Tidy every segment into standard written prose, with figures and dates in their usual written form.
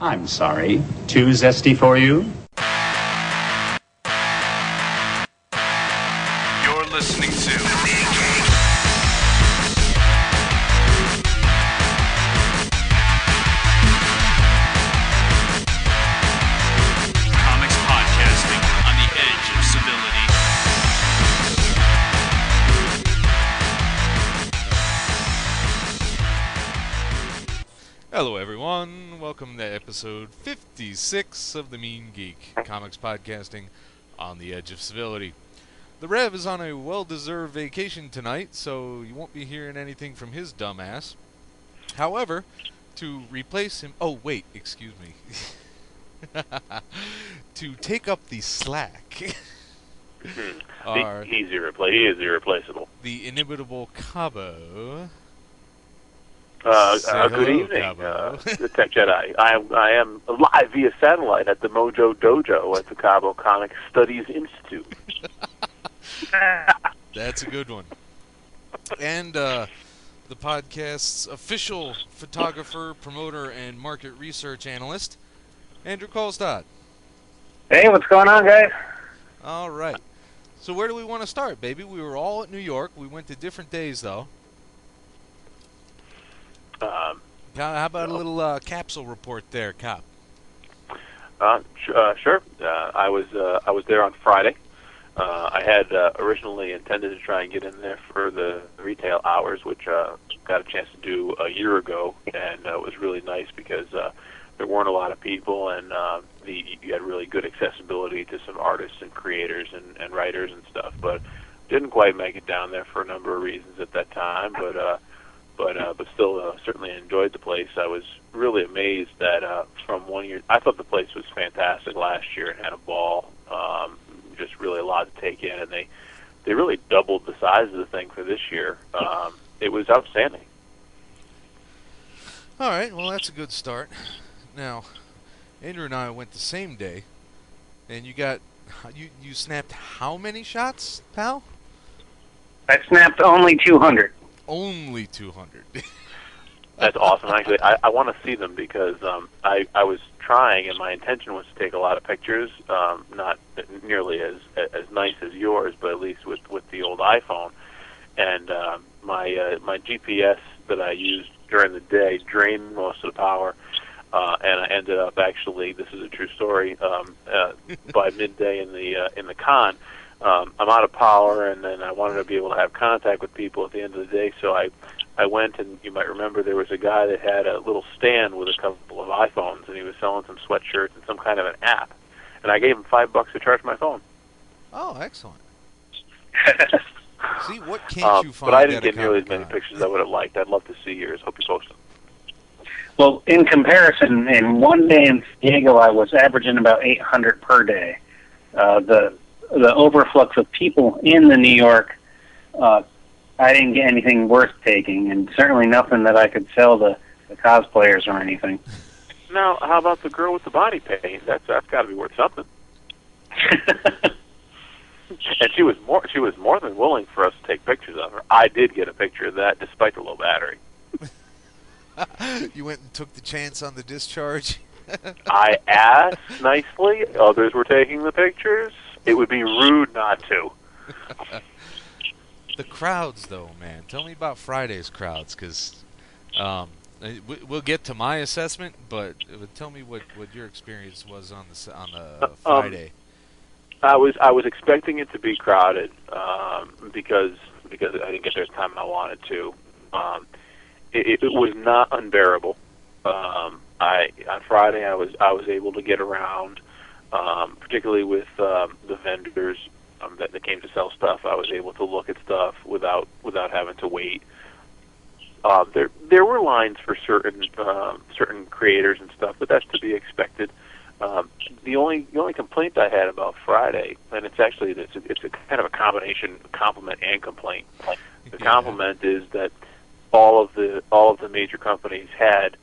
I'm sorry, too zesty for you? You're listening to Comics Podcasting on the Edge of Civility. Hello everyone, welcome to episode 56 of the Mean Geek, Comics Podcasting on the Edge of Civility. The Rev is on a well-deserved vacation tonight, so you won't be hearing anything from his dumbass. However, to replace him... Oh, wait, excuse me. To take up the slack are He is irreplaceable. the inimitable Cabo. Good hello, evening, Cabo. the TechJedi. I am live via satellite at the Mojo Dojo at the Cabo Comic Studies Institute. That's a good one. And the podcast's official photographer, promoter, and market research analyst, Andrew Kolstad. Hey, what's going on, guys? All right. So where do we want to start, baby? We were all at New York. We went to different days, though. How about a little capsule report there, Cop? Sure. I was there on Friday. I had originally intended to try and get in there for the retail hours, which got a chance to do a year ago, and it was really nice because there weren't a lot of people, and you had really good accessibility to some artists and creators and writers and stuff. But didn't quite make it down there for a number of reasons at that time, but still certainly enjoyed the place. I was really amazed that from 1 year, I thought the place was fantastic last year and had a ball. Just really a lot to take in, and they really doubled the size of the thing for this year. It was outstanding. All right, well, that's a good start. Now, Andrew and I went the same day, and you snapped how many shots, pal? I snapped only 200. Only 200. That's awesome. Actually, I want to see them because I was trying, and my intention was to take a lot of pictures, not nearly as nice as yours, but at least with the old iPhone. And my GPS that I used during the day drained most of the power, and I ended up actually, this is a true story, by midday in the con, I'm out of power, and then I wanted to be able to have contact with people at the end of the day, so I went, and you might remember there was a guy that had a little stand with a couple of iPhones, and he was selling some sweatshirts and some kind of an app, and I gave him $5 to charge my phone. Oh, excellent. See, what can't you find? But I didn't at get nearly as many Comic-Con? pictures as I would have liked. I'd love to see yours. Hope you post them. Well, in comparison, in one day in San Diego, I was averaging about 800 per day. The overflux of people in the New York, I didn't get anything worth taking, and certainly nothing that I could sell the cosplayers or anything. Now, how about the girl with the body paint? That's got to be worth something. And she was more than willing for us to take pictures of her. I did get a picture of that, despite the low battery. You went and took the chance on the discharge? I asked nicely. Others were taking the pictures. It would be rude not to. The crowds, though, man. Tell me about Friday's crowds, because we'll get to my assessment, but tell me what your experience was on the Friday. I was expecting it to be crowded because I didn't get there as time I wanted to. It was not unbearable. On Friday I was able to get around, particularly with the vendors that came to sell stuff. I was able to look at stuff without having to wait. There were lines for certain creators and stuff, but that's to be expected. The only complaint I had about Friday, and it's a kind of a combination, compliment and complaint. The compliment is that all of the major companies had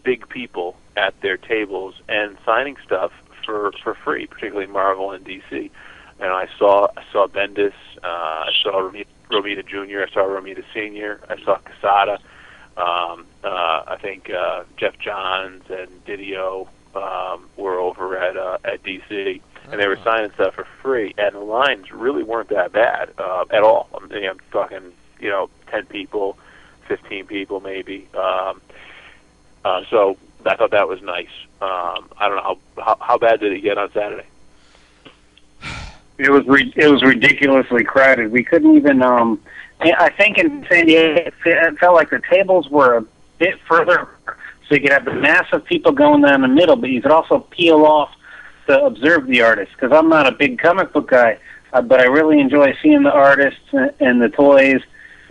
big people at their tables and signing stuff for free, particularly Marvel and DC. And I saw Bendis, I saw Romita Jr., I saw Romita Sr., I saw Quesada. I think Jeff Johns and Didio were over at DC, and they were signing stuff for free, and the lines really weren't that bad at all. I'm talking, 10 people, 15 people maybe. So I thought that was nice. I don't know how bad did it get on Saturday? It was ridiculously crowded. We couldn't even. I think in San Diego, it felt like the tables were a bit further, so you could have the mass of people going down the middle, but you could also peel off to observe the artists. Because I'm not a big comic book guy, but I really enjoy seeing the artists and the toys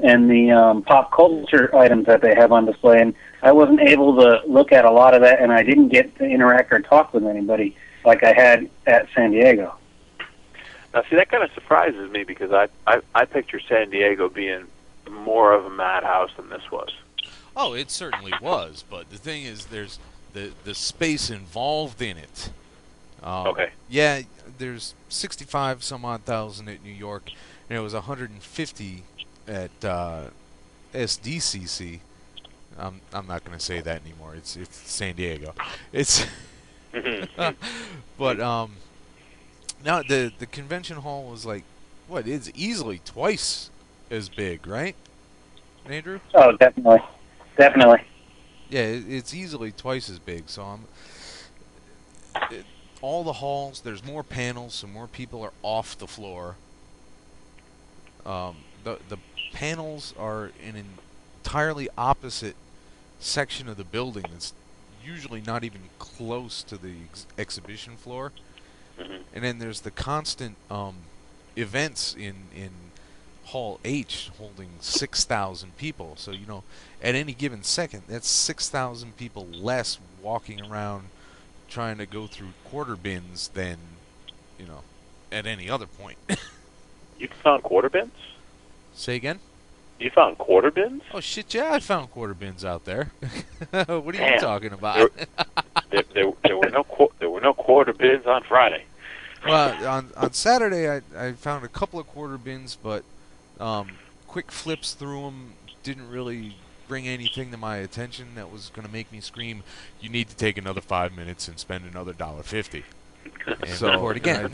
and the pop culture items that they have on display. And I wasn't able to look at a lot of that, and I didn't get to interact or talk with anybody like I had at San Diego. Now, see, that kind of surprises me because I picture San Diego being more of a madhouse than this was. Oh, it certainly was, but the thing is, there's the space involved in it. Okay. Yeah, there's 65 some odd thousand at New York, and it was 150 at SDCC. I'm not going to say that anymore. It's San Diego. It's but now the convention hall was like, what? It's easily twice as big, right, Andrew? Oh, definitely. Yeah, it's easily twice as big. So all the halls, there's more panels, so more people are off the floor. The panels are in an entirely opposite section of the building that's usually not even close to the exhibition floor. Mm-hmm. And then there's the constant events in Hall H holding 6,000 people. So, at any given second, that's 6,000 people less walking around trying to go through quarter bins than, at any other point. You found quarter bins? Say again? You found quarter bins? Oh, shit, yeah, I found quarter bins out there. What are Damn. you talking about? There were no quarter bins on Friday. Well, on Saturday, I found a couple of quarter bins, but quick flips through them didn't really bring anything to my attention that was going to make me scream, you need to take another 5 minutes and spend another $1.50. And So- report again.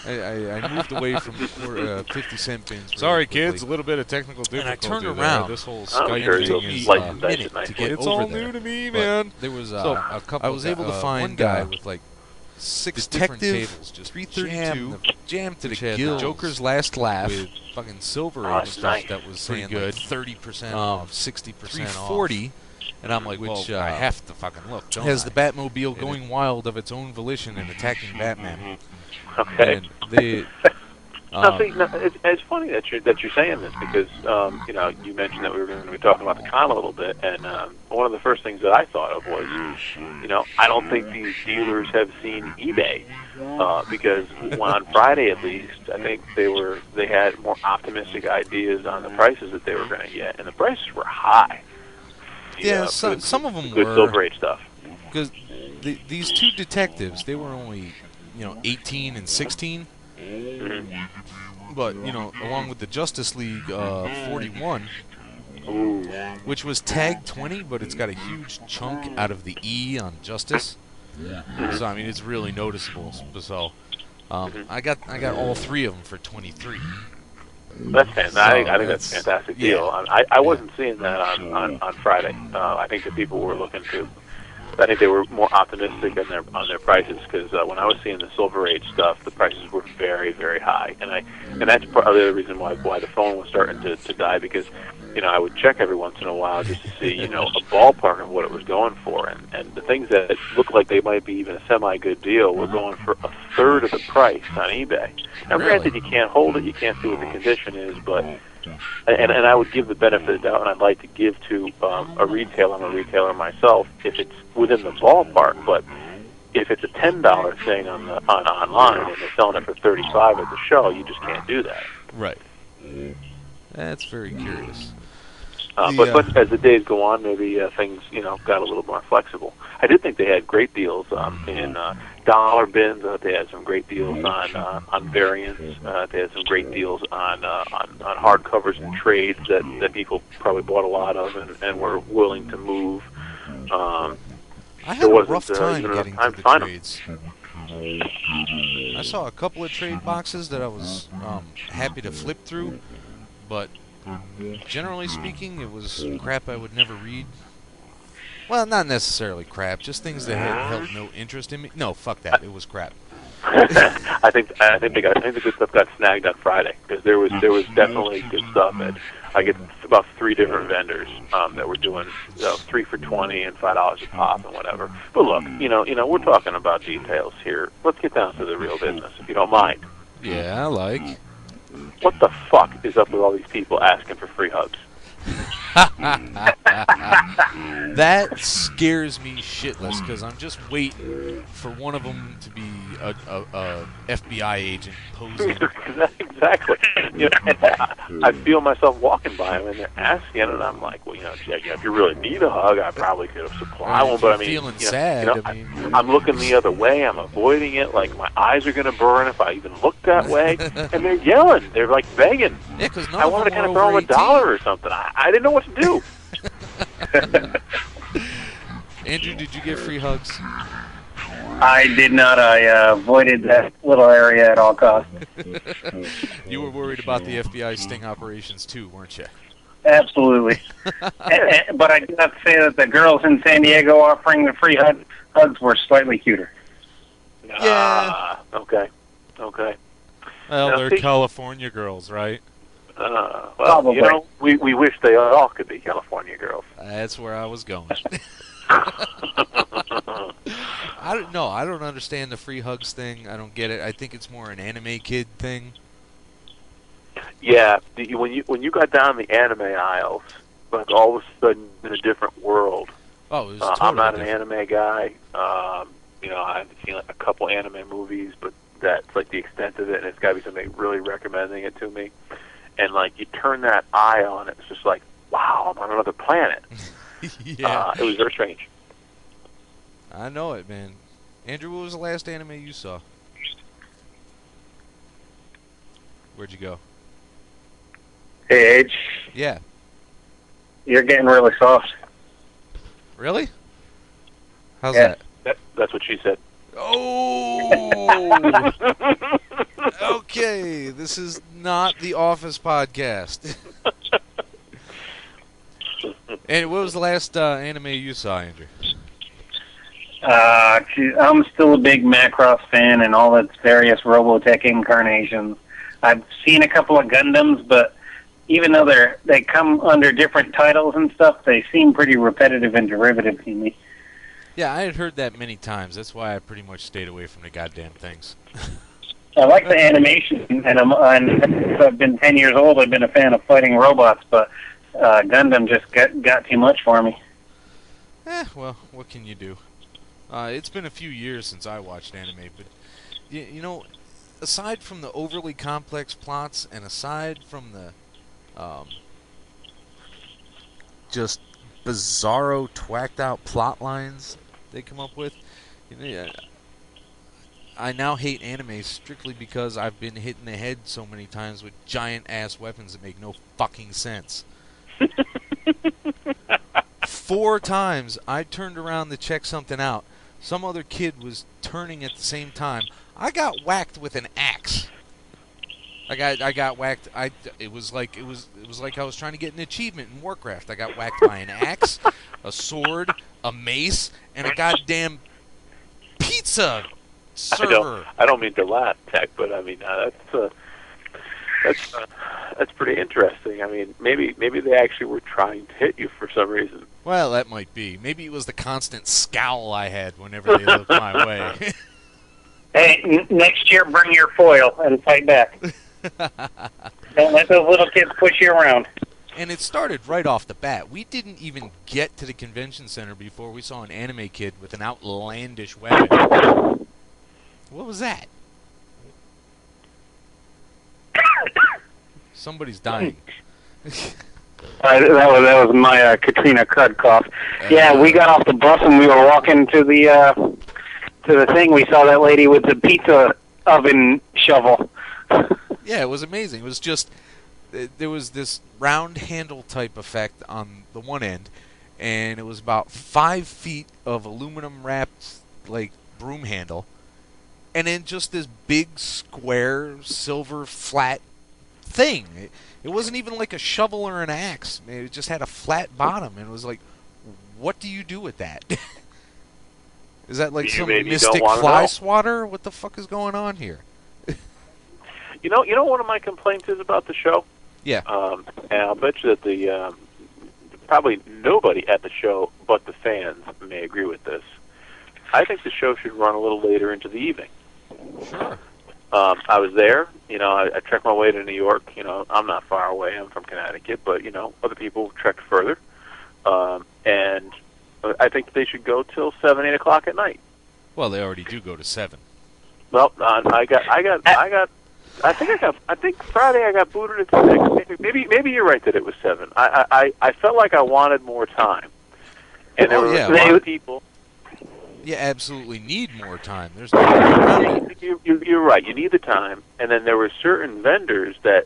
I moved away from 50-cent bins. Sorry, really quickly. kids, a little bit of technical And I difficulty turned there. around. This whole I'm Skype sure thing you'll is slice a and dice it minute to nicely. get it's over all there. new to me, But man. there was So, a couple. I was able to find one guy with like 6 different tables, just 332, jammed to the which had gills. Joker's Last Laugh, with fucking Silver Oh, Age that's stuff nice. that was Pretty saying good. like 30% Um, off, 60% off. 340, and I'm like, Which, well, I have to fucking look, don't has I? the Batmobile And going wild of its own volition and attacking Batman. Okay. And they, Now, see, it's funny that you're saying this because you mentioned that we were going to be talking about the con a little bit, and one of the first things that I thought of was, I don't think these dealers have seen eBay because on Friday at least, I think they had more optimistic ideas on the prices that they were going to get, and the prices were high. some of them good were, Silver Age stuff. because these two detectives, they were only 18 and 16. But along with the Justice League 41, which was tagged 20, but it's got a huge chunk out of the E on Justice. So I mean, it's really noticeable. So I got all 3 of them for 23. That's fantastic. I think that's a that's- fantastic yeah. deal. I wasn't seeing that on Friday. I think that people were looking to. I think they were more optimistic on their prices because when I was seeing the Silver Age stuff, the prices were very, very high, and that's part of the other reason why the phone was starting to die because I would check every once in a while just to see a ballpark of what it was going for, and the things that looked like they might be even a semi-good deal were going for a third of the price on eBay. Now, granted, you can't hold it, you can't see what the condition is, but. And I would give the benefit of the doubt, and I'd like to give to a retailer. I'm a retailer myself. If it's within the ballpark, but if it's a $10 thing on online and they're selling it for $35 at the show, you just can't do that. Right. That's very curious. But as the days go on, maybe things got a little more flexible. I did think they had great deals in dollar bins. They had some great deals on variants. They had some great deals on hardcovers and trades that people probably bought a lot of and were willing to move. I had a rough time getting to the trades. I saw a couple of trade boxes that I was happy to flip through, but generally speaking, it was crap I would never read. Well, not necessarily crap, just things that had held no interest in me. No, fuck that. It was crap. I think the good stuff got snagged on Friday because there was definitely good stuff. And I get about 3 different vendors that were doing 3 for $20 and $5 a pop and whatever. But look, we're talking about details here. Let's get down to the real business, if you don't mind. Yeah, I like. What the fuck is up with all these people asking for free hugs? That scares me shitless because I'm just waiting for one of them to be a FBI agent posing. Exactly. I feel myself walking by them and they're asking, and I'm like, well, if you really need a hug, I probably could have supplied one. But I mean, feeling sad. I'm looking the other way. I'm avoiding it. Like my eyes are going to burn if I even look that way. And they're yelling. They're like begging. Yeah, because I wanted to kind of throw them $1 or something. I didn't know what to do. Andrew, did you get free hugs? I did not. I avoided that little area at all costs. You were worried about the FBI sting operations too, weren't you? Absolutely. But I do have to say that the girls in San Diego offering the free hugs were slightly cuter. Yeah. Okay. Well, they're California girls, right? Well, Probably. we wish they all could be California girls. That's where I was going. I don't understand the free hugs thing. I don't get it. I think it's more an anime kid thing. Yeah, when you got down the anime aisles, like all of a sudden in a different world. Oh, it was totally I'm not different. an anime guy. I've seen like a couple anime movies, but that's like the extent of it, and it's got to be somebody really recommending it to me. And like you turn that eye on, it's just like, wow, I'm on another planet. Yeah. It was very strange. I know it, man. Andrew, what was the last anime you saw? Where'd you go? Hey, Age, Yeah. you're getting really soft. Really? How's Yeah. that? That's what she said. Oh! Okay, this is not the Office podcast. And what was the last anime you saw, Andrew? I'm still a big Macross fan and all its various Robotech incarnations. I've seen a couple of Gundams, but even though they come under different titles and stuff, they seem pretty repetitive and derivative to me. Yeah, I had heard that many times. That's why I pretty much stayed away from the goddamn things. I like the animation, and since I've been 10 years old, I've been a fan of fighting robots, but Gundam just got too much for me. Well, what can you do? It's been a few years since I watched anime, but aside from the overly complex plots and aside from the just bizarro, twacked out plot lines they come up with, I now hate anime strictly because I've been hit in the head so many times with giant ass weapons that make no fucking sense. 4 times I turned around to check something out. Some other kid was turning at the same time. I got whacked with an axe. I got whacked. It was like I was trying to get an achievement in Warcraft. I got whacked by an axe, a sword, a mace, and a goddamn pizza server. I don't mean to laugh, Tech, but I mean that's pretty interesting. I mean, maybe they actually were trying to hit you for some reason. Well, that might be. Maybe it was the constant scowl I had whenever they looked my way. Hey, next year bring your foil and fight back. Don't let those little kids push you around. And it started right off the bat. We didn't even get to the convention center before we saw an anime kid with an outlandish weapon. What was that? Somebody's dying. That was my Katrina crud cough. Yeah, we got off the bus and we were walking to the thing. We saw that lady with the pizza oven shovel. Yeah, it was amazing. It was just there was this round handle type effect on the one end, and it was about 5 feet of aluminum wrapped like broom handle, and then just this big square silver flat thing. It wasn't even like a shovel or an axe. It just had a flat bottom, and it was like, what do you do with that? Is that like some mystic fly swatter? What the fuck is going on here? You know, one of my complaints is about the show. Yeah. And I'll bet you that the probably nobody at the show but the fans may agree with this. I think the show should run a little later into the evening. Sure. I was there. You know, I trekked my way to New York. You know, I'm not far away. I'm from Connecticut, but you know, other people trekked further. And I think they should go till 7, 8 o'clock at night. Well, they already do go to 7. Well, I think Friday I got booted at 6. Maybe you're right that it was 7. I felt like I wanted more time, and there were a lot of people. You absolutely need more time. There's no way around it. You're right. You need the time, and then there were certain vendors that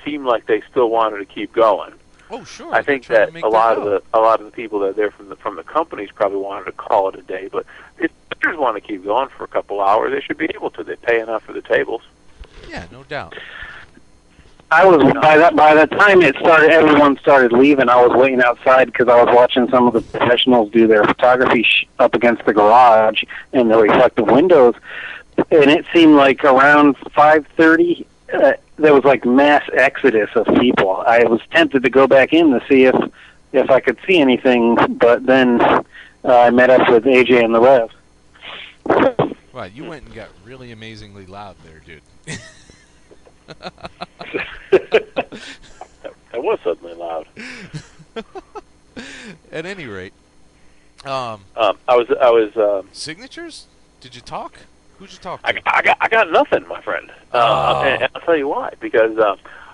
seemed like they still wanted to keep going. Oh, sure. I think that a lot of the people that are there from the companies probably wanted to call it a day. But if vendors want to keep going for a couple hours, they should be able to. They pay enough for the tables. Yeah, no doubt. I was by the time it started, everyone started leaving. I was waiting outside because I was watching some of the professionals do their photography up against the garage and the reflective windows, and it seemed like around 5:30 there was like mass exodus of people. I was tempted to go back in to see if I could see anything, but then I met up with AJ and the Rev. Right, you went and got really amazingly loud there, dude. That was suddenly loud. At any rate, I was signatures? Did you talk? Who'd you talk to? I got nothing, my friend. And I'll tell you why. Because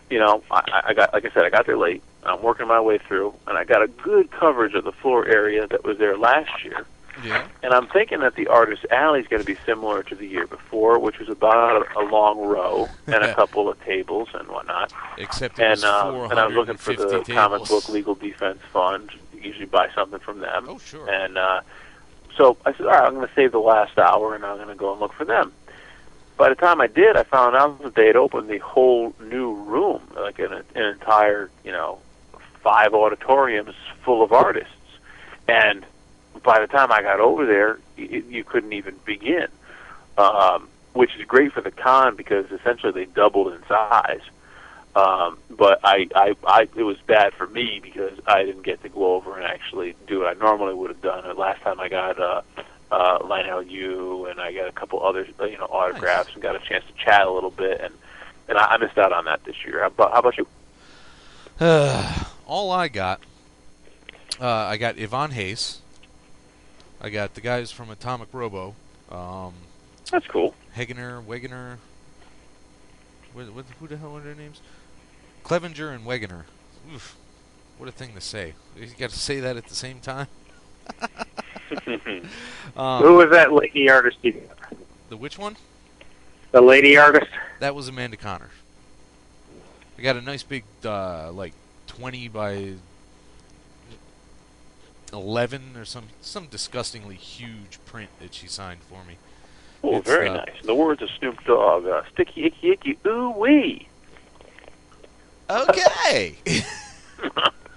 you know, I got, like I said, I got there late. I'm working my way through, and I got a good coverage of the floor area that was there last year. Yeah. And I'm thinking that the Artist Alley is going to be similar to the year before, which was about a long row and a couple of tables and whatnot. Except it was and I was looking for the tables. Comic Book Legal Defense Fund. Usually buy something from them. Oh, sure. And so I said, all right, I'm going to save the last hour, and I'm going to go and look for them. By the time I did, I found out that they had opened the whole new room, like an entire, 5 auditoriums full of artists. And by the time I got over there, you couldn't even begin, which is great for the con because essentially they doubled in size. But it was bad for me because I didn't get to go over and actually do what I normally would have done. Last time I got Lionel Yu and I got a couple other autographs and got a chance to chat a little bit, and I missed out on that this year. How about you? All I got Yvonne Hayes. I got the guys from Atomic Robo. That's cool. Wegener. Who the hell are their names? Clevenger and Wegener. Oof, what a thing to say. You got to say that at the same time. Who was that lady artist? The which one? The lady artist? That was Amanda Connor. I got a nice big, 20 by 11 or some disgustingly huge print that she signed for me. Oh, very nice. In the words of Snoop Dogg, sticky, icky, icky, ooh-wee. Okay.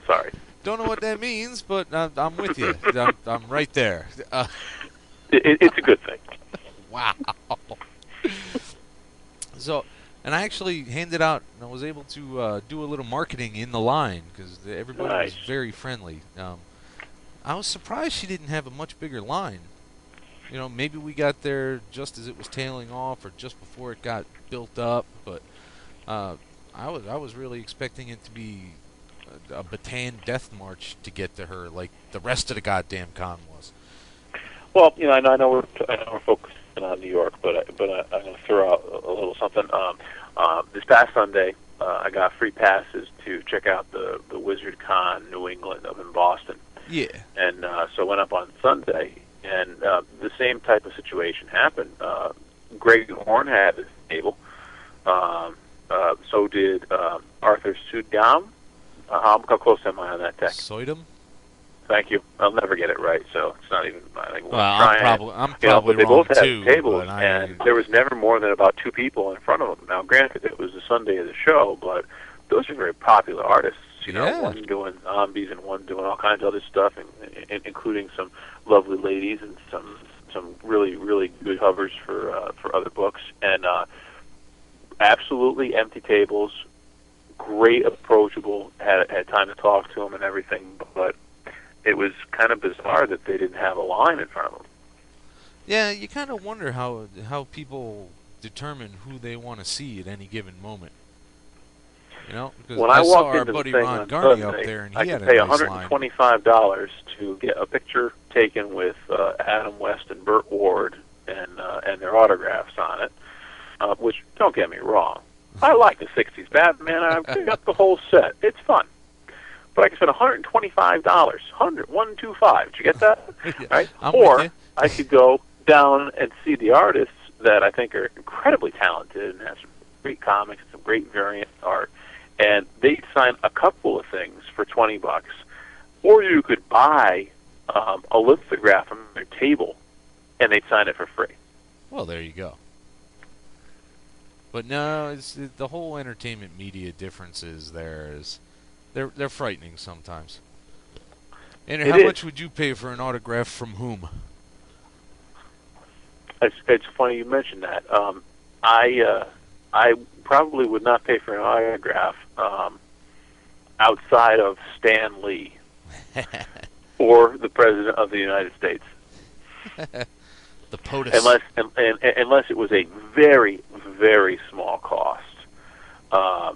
Sorry. Don't know what that means, but I'm with you. I'm right there. It's a good thing. Wow. So, and I actually handed out, and I was able to do a little marketing in the line because everybody was very friendly. I was surprised she didn't have a much bigger line. Maybe we got there just as it was tailing off or just before it got built up, but I was really expecting it to be a Bataan death march to get to her like the rest of the goddamn con was. Well, I know we're focusing on New York, but I'm going to throw out a little something. This past Sunday, I got free passes to check out the the Wizard Con New England up in Boston. Yeah. And so I went up on Sunday, and the same type of situation happened. Greg Horn had his table. So did Arthur Sudgam. How close am I on that tech? Soydum? Thank you. I'll never get it right, so it's not even. Well, I'm probably but they wrong both had too. tables, and there was never more than about 2 people in front of them. Now, granted, it was the Sunday of the show, but those are very popular artists. You know, one doing zombies and one doing all kinds of other stuff, including some lovely ladies and some really good covers for other books, and absolutely empty tables. Great, approachable. Had time to talk to them and everything, but it was kind of bizarre that they didn't have a line in front of them. Yeah, you kind of wonder how people determine who they want to see at any given moment. You know, because when I saw walked our into buddy the thing Ron on Garney Sunday, up there, and I he had could a pay nice line. $125 to get a picture taken with Adam West and Burt Ward and their autographs on it. Which, don't get me wrong, I like the '60s Batman. I've got the whole set. It's fun. But I can spend $125. $125. Did you get that? Yeah, right? I'm Or with you. I could go down and see the artists that I think are incredibly talented and have some great comics and some great variant art. And they'd sign a couple of things for $20. Or you could buy a lithograph on their table, and they'd sign it for free. Well, there you go. But no, the whole entertainment media differences there is they're frightening sometimes. And how much would you pay for an autograph from whom? It's funny you mentioned that. I probably would not pay for an autograph outside of Stan Lee or the President of the United States. The POTUS. Unless it was a very, very small cost. I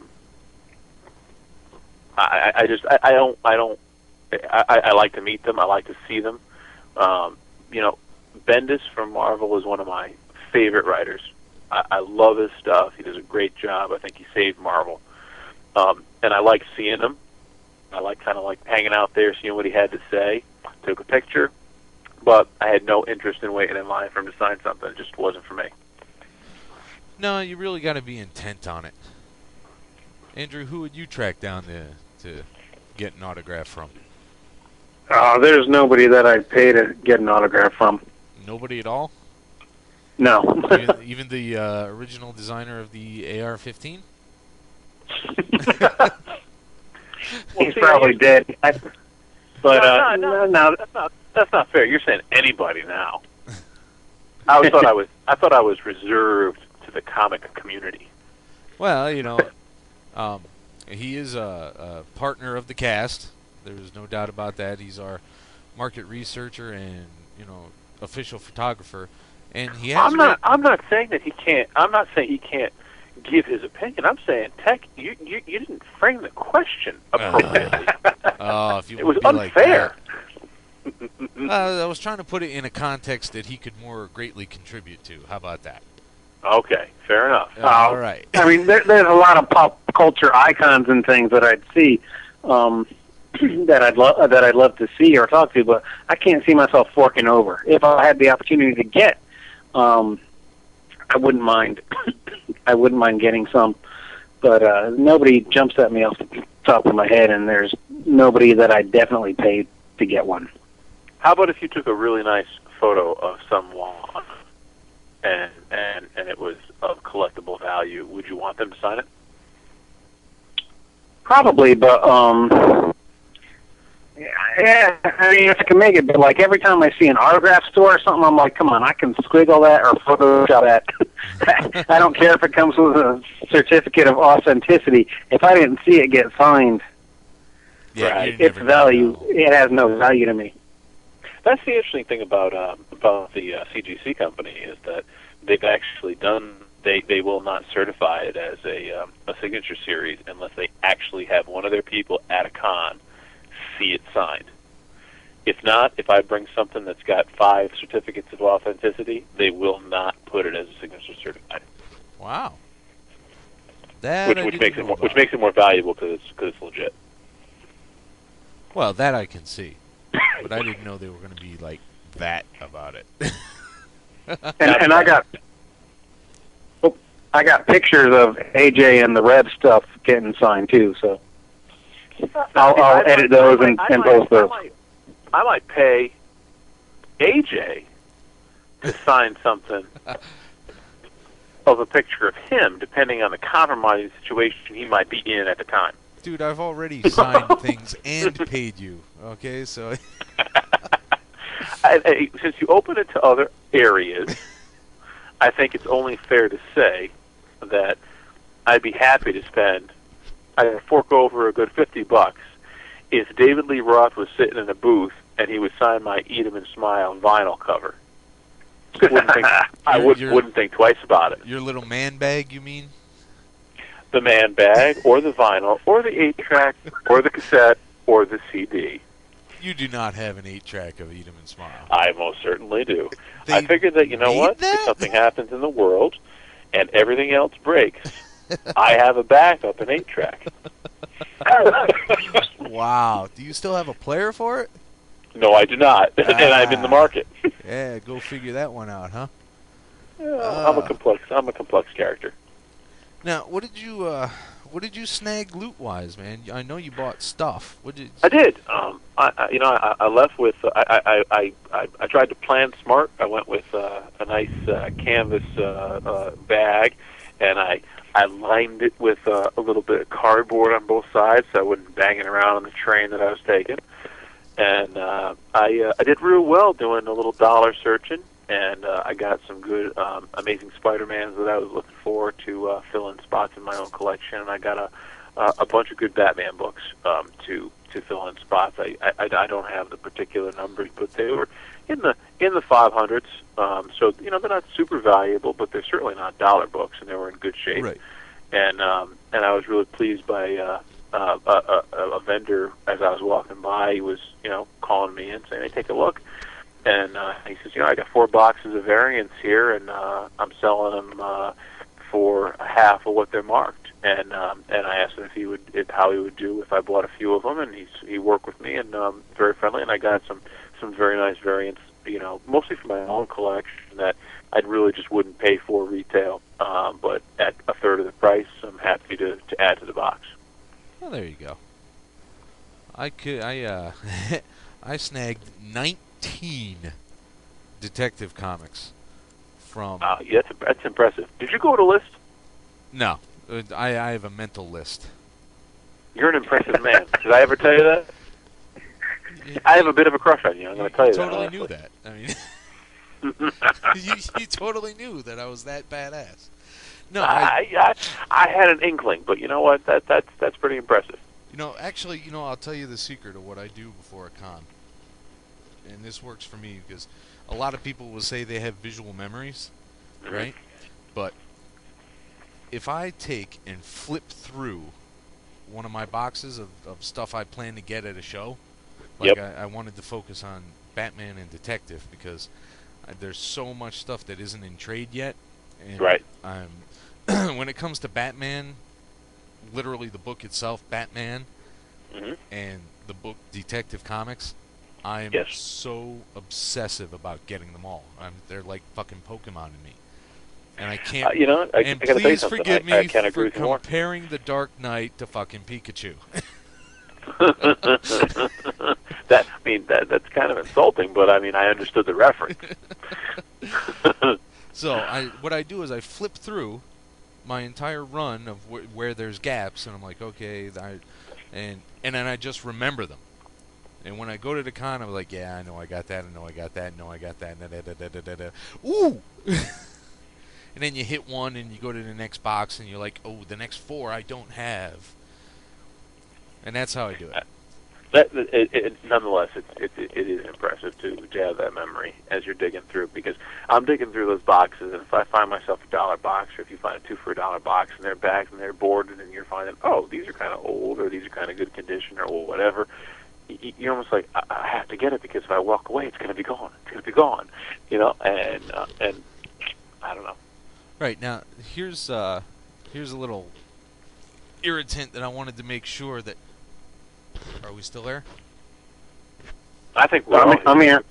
like to meet them. I like to see them. Bendis from Marvel is one of my favorite writers. I love his stuff. He does a great job. I think he saved Marvel. And I like seeing him. I like hanging out there, seeing what he had to say. Took a picture. But I had no interest in waiting in line for him to sign something. It just wasn't for me. No, you really got to be intent on it. Andrew, who would you track down to get an autograph from? There's nobody that I'd pay to get an autograph from. Nobody at all? No. even the original designer of the AR-15? He's probably dead. No, that's not fair. You're saying anybody now. I thought I was reserved to the comic community. Well, he is a partner of the cast. There's no doubt about that. He's our market researcher and official photographer, and he has. I'm not saying that he can't. I'm not saying he can't give his opinion. I'm saying, Tech, you didn't frame the question appropriately. If you it was be unfair. Like I was trying to put it in a context that he could more greatly contribute to. How about that? Okay, fair enough. All right. I mean, there's a lot of pop culture icons and things that I'd see, that I'd love to see or talk to, but I can't see myself forking over. If I had the opportunity to get, I wouldn't mind. I wouldn't mind getting some, but nobody jumps at me off the top of my head, and there's nobody that I definitely paid to get one. How about if you took a really nice photo of someone and it was of collectible value? Would you want them to sign it? Probably, but yeah, I mean, if I can make it, but like every time I see an autograph store or something, I'm like, come on, I can squiggle that or Photoshop that. I don't care if it comes with a certificate of authenticity. If I didn't see it get signed, Yeah, its value, it has no value to me. That's the interesting thing about the CGC company is that they've actually done. They will not certify it as a signature series unless they actually have one of their people at a con see it signed. If not, if I bring something that's got 5 certificates of authenticity, they will not put it as a signature certified. Wow. Which makes it more valuable because it's legit. Well, that I can see. But I didn't know they were going to be like that about it. And I got pictures of AJ and the Rev stuff getting signed too. So I'll edit those and post those. I might pay AJ to sign something of a picture of him, depending on the compromising situation he might be in at the time. Dude, I've already signed things and paid you. Okay, so Since you open it to other areas, I think it's only fair to say that I'd be happy to spend. I'd fork over a good $50 if David Lee Roth was sitting in a booth and he would sign my Eat 'em and Smile vinyl cover. I wouldn't think twice about it. Your little man bag, you mean? The man bag, or the vinyl, or the 8-track, or the cassette, or the CD. You do not have an 8-track of Eat 'em and Smile. I most certainly do. They I figured that, you know made what, that? if something happens in the world and everything else breaks, I have a backup, an 8-track. Wow. Do you still have a player for it? No, I do not, and I'm in the market. Yeah, go figure that one out, huh? I'm a complex character. Now, what did you snag loot-wise, man? I know you bought stuff. What did I did. I left with. I tried to plan smart. I went with a nice canvas bag, and I lined it with a little bit of cardboard on both sides, so I wouldn't bang it around on the train that I was taking. And I did real well doing a little dollar searching, and I got some good, Amazing Spider-Mans that I was looking for to fill in spots in my own collection, and I got a bunch of good Batman books to fill in spots. I don't have the particular numbers, but they were in the 500s. So they're not super valuable, but they're certainly not dollar books, and they were in good shape. Right. And I was really pleased by a vendor as I was walking by. He was calling me and saying, "Hey, take a look." And he says, I got 4 boxes of variants here, and I'm selling them for half of what they're marked. And I asked him how he would do if I bought a few of them, and he worked with me and very friendly. And I got some very nice variants, mostly for my own collection that I really just wouldn't pay for retail, but at a third of the price, I'm happy to add to the box. Well, there you go. I snagged 19 Detective Comics from. Yeah, that's impressive. Did you go to a list? No, I have a mental list. You're an impressive man. Did I ever tell you that? I have a bit of a crush on you. I'm going to tell you that. Totally knew that. I mean, you totally knew that I was that badass. No, I had an inkling, but you know what? That's pretty impressive. Actually, I'll tell you the secret of what I do before a con. And this works for me because a lot of people will say they have visual memories, right? But if I take and flip through one of my boxes of stuff I plan to get at a show, like I wanted to focus on Batman and Detective because there's so much stuff that isn't in trade yet. And right. When it comes to Batman, literally the book itself, Batman, and the book Detective Comics, I'm so obsessive about getting them all. They're like fucking Pokemon to me. And I can't. I gotta please say forgive I me can't for agree with you more. comparing the Dark Knight to fucking Pikachu. That's kind of insulting, but I understood the reference. So what I do is I flip through my entire run of where there's gaps, and I'm like, okay, and then I just remember them. And when I go to the con, I'm like, yeah, I know I got that, I know I got that, I know I got that, ooh! And then you hit one, and you go to the next box, and you're like, oh, the next 4 I don't have. And that's how I do it. Nonetheless, it is impressive to have that memory as you're digging through, because I'm digging through those boxes, and if I find myself a $1 box, or if you find a 2 for a $1 box, and they're bagged and they're boarded, and you're finding, oh, these are kind of old, or these are kind of good condition, or whatever, you're almost like, I have to get it, because if I walk away, it's going to be gone. It's going to be gone, and I don't know. Right, now, here's a little irritant that I wanted to make sure that... Are we still there? I think we're all I'm here.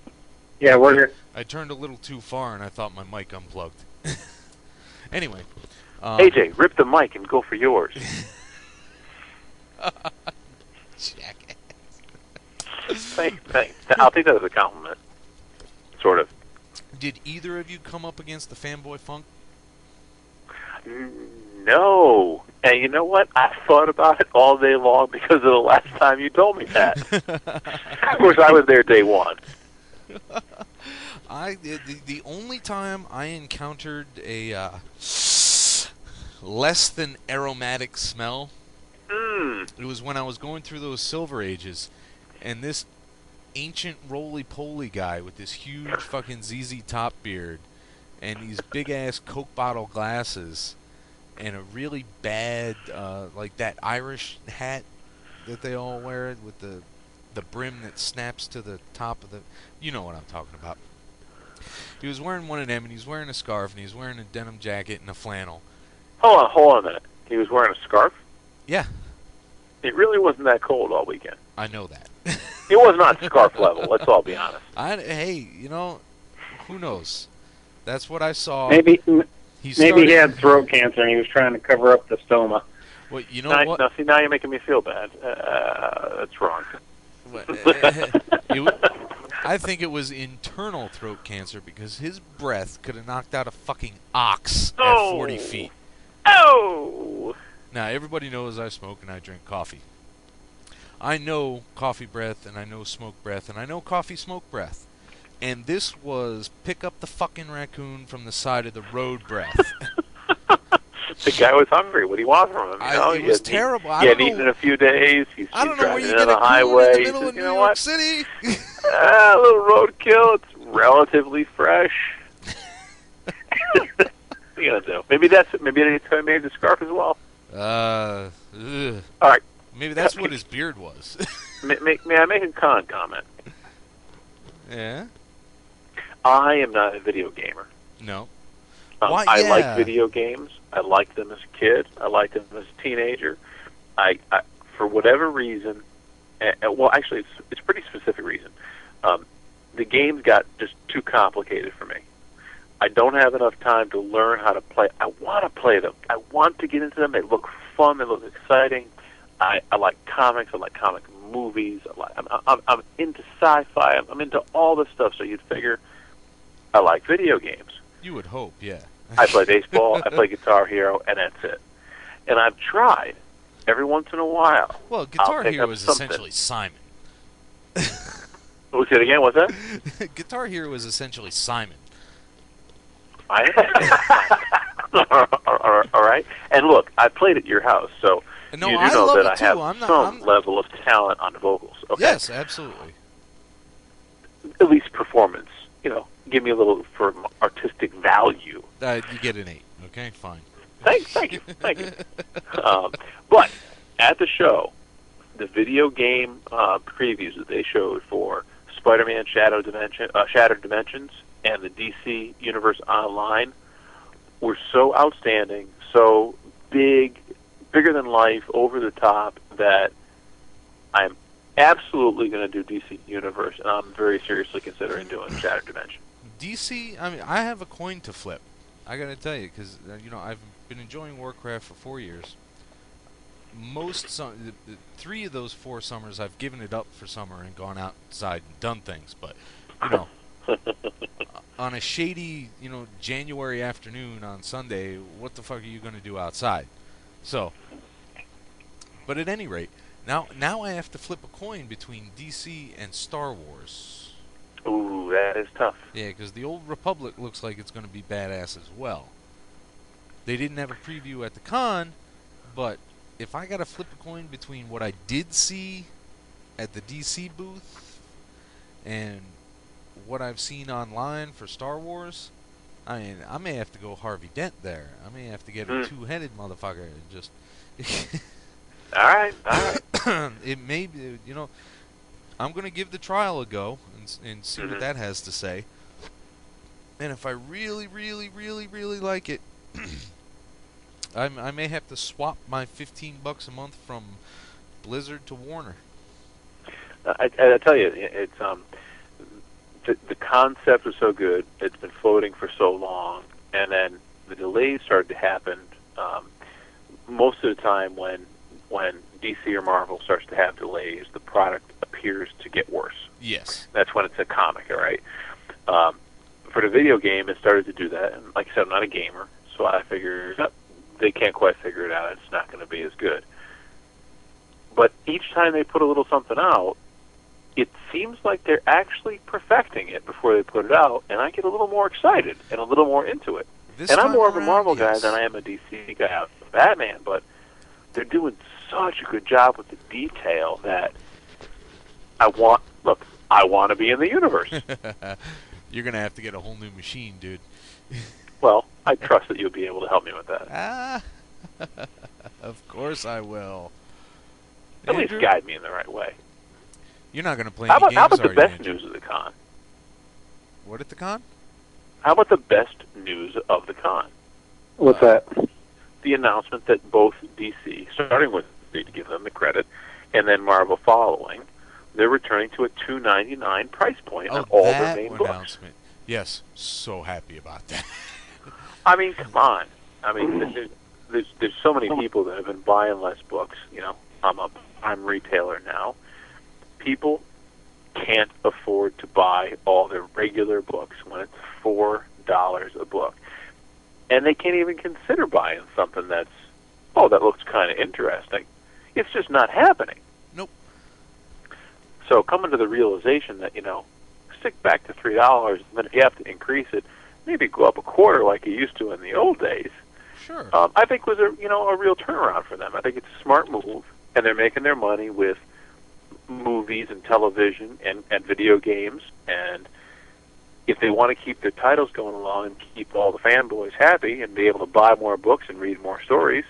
Yeah, we're here. I turned a little too far and I thought my mic unplugged. Anyway. AJ, rip the mic and go for yours. Jackass. Thanks. I'll take that as a compliment. Sort of. Did either of you come up against the fanboy funk? No. And you know what? I thought about it all day long because of the last time you told me that. Of course, I was there day one. The only time I encountered a less than aromatic smell, it was when I was going through those Silver Ages, and this ancient roly-poly guy with this huge fucking ZZ Top beard and these big-ass Coke bottle glasses and a really bad, like that Irish hat that they all wear with the brim that snaps to the top of the... You know what I'm talking about. He was wearing one of them, and he's wearing a scarf, and he's wearing a denim jacket and a flannel. Hold on a minute. He was wearing a scarf? Yeah. It really wasn't that cold all weekend. I know that. It was not scarf level, let's all be honest. Hey, you know, who knows? That's what I saw. Maybe he had throat cancer and he was trying to cover up the stoma. Well, you know what? Now, see, now you're making me feel bad. That's wrong. I think it was internal throat cancer because his breath could have knocked out a fucking ox at 40 feet. Oh! Now, everybody knows I smoke and I drink coffee. I know coffee breath, and I know smoke breath, and I know coffee smoke breath. And this was pick up the fucking raccoon from the side of the road breath. The guy was hungry. What do you want from him? It was terrible. He hadn't eaten in a few days. He's I don't know where you driving get down a the highway. in the middle of you New know York what? City. A little roadkill. It's relatively fresh. What are you gonna do? Maybe they made the scarf as well. All right. Maybe that's what his beard was. May I make a comment? Yeah. I am not a video gamer. No. I like video games. I liked them as a kid. I liked them as a teenager. I for whatever reason, well, actually, it's a pretty specific reason. The games got just too complicated for me. I don't have enough time to learn how to play. I want to play them. I want to get into them. They look fun. They look exciting. I like comics. I like comic movies. I'm into sci-fi. I'm into all this stuff. So you'd figure I like video games. You would hope, yeah. I play baseball. I play Guitar Hero, and that's it. And I've tried every once in a while. Well, Guitar Hero is essentially Simon. Say it again. What's that? Guitar Hero is essentially Simon. All right. And look, I played at your house, so no, you do I know love that it I too. have some level of talent on the vocals. Okay? Yes, absolutely. At least performance. Give me a little for artistic value. You get an 8. Okay, fine. Thank you. But at the show, the video game previews that they showed for Spider-Man Shattered Dimensions and the DC Universe Online were so outstanding, so bigger than life, over the top, that I'm absolutely going to do DC Universe, and I'm very seriously considering doing Shattered Dimension. DC, I mean, I have a coin to flip. I got to tell you, because I've been enjoying Warcraft for 4 years. 3 of those 4 summers, I've given it up for summer and gone outside and done things. But on a shady, January afternoon on Sunday, what the fuck are you going to do outside? So, but at any rate, now I have to flip a coin between DC and Star Wars. Ooh, that is tough. Yeah, because the Old Republic looks like it's going to be badass as well. They didn't have a preview at the con, but if I got to flip a coin between what I did see at the DC booth and what I've seen online for Star Wars, I mean, I may have to go Harvey Dent there. I may have to get a two-headed motherfucker and just... All right. It may be, I'm going to give the trial a go and see what that has to say. And if I really, really, really, really like it, I may have to swap my $15 a month from Blizzard to Warner. I tell you, it's the concept was so good. It's been floating for so long, and then the delays started to happen. Most of the time, when DC or Marvel starts to have delays, the product appears to get worse. Yes. That's when it's a comic, all right? For the video game, it started to do that. And like I said, I'm not a gamer, so I figured they can't quite figure it out. It's not going to be as good. But each time they put a little something out, it seems like they're actually perfecting it before they put it out, and I get a little more excited and a little more into it. And I'm more of a Marvel guy than I am a DC guy out of Batman, but they're doing such a good job with the detail that I want to be in the universe. You're going to have to get a whole new machine, dude. Well, I trust that you'll be able to help me with that. Ah, of course I will. At least guide me in the right way. You're not going to play How any about, games, how about the are best you, Andrew? news of the con? What at the con? How about the best news of the con? What's that? The announcement that both DC, starting with DC to give them the credit, and then Marvel following, they're returning to a $2.99 price point on all their main books. Announcement. Yes, so happy about that. I mean, come on. I mean, there's so many people that have been buying less books. You know, I'm a retailer now. People can't afford to buy all their regular books when it's $4 a book, and they can't even consider buying something that's that looks kind of interesting. It's just not happening. Nope. So coming to the realization that stick back to $3, and then if you have to increase it, maybe go up a quarter like you used to in the old days. Sure. I think was a real turnaround for them. I think it's a smart move, and they're making their money with movies and television and video games, and if they want to keep their titles going along and keep all the fanboys happy and be able to buy more books and read more stories,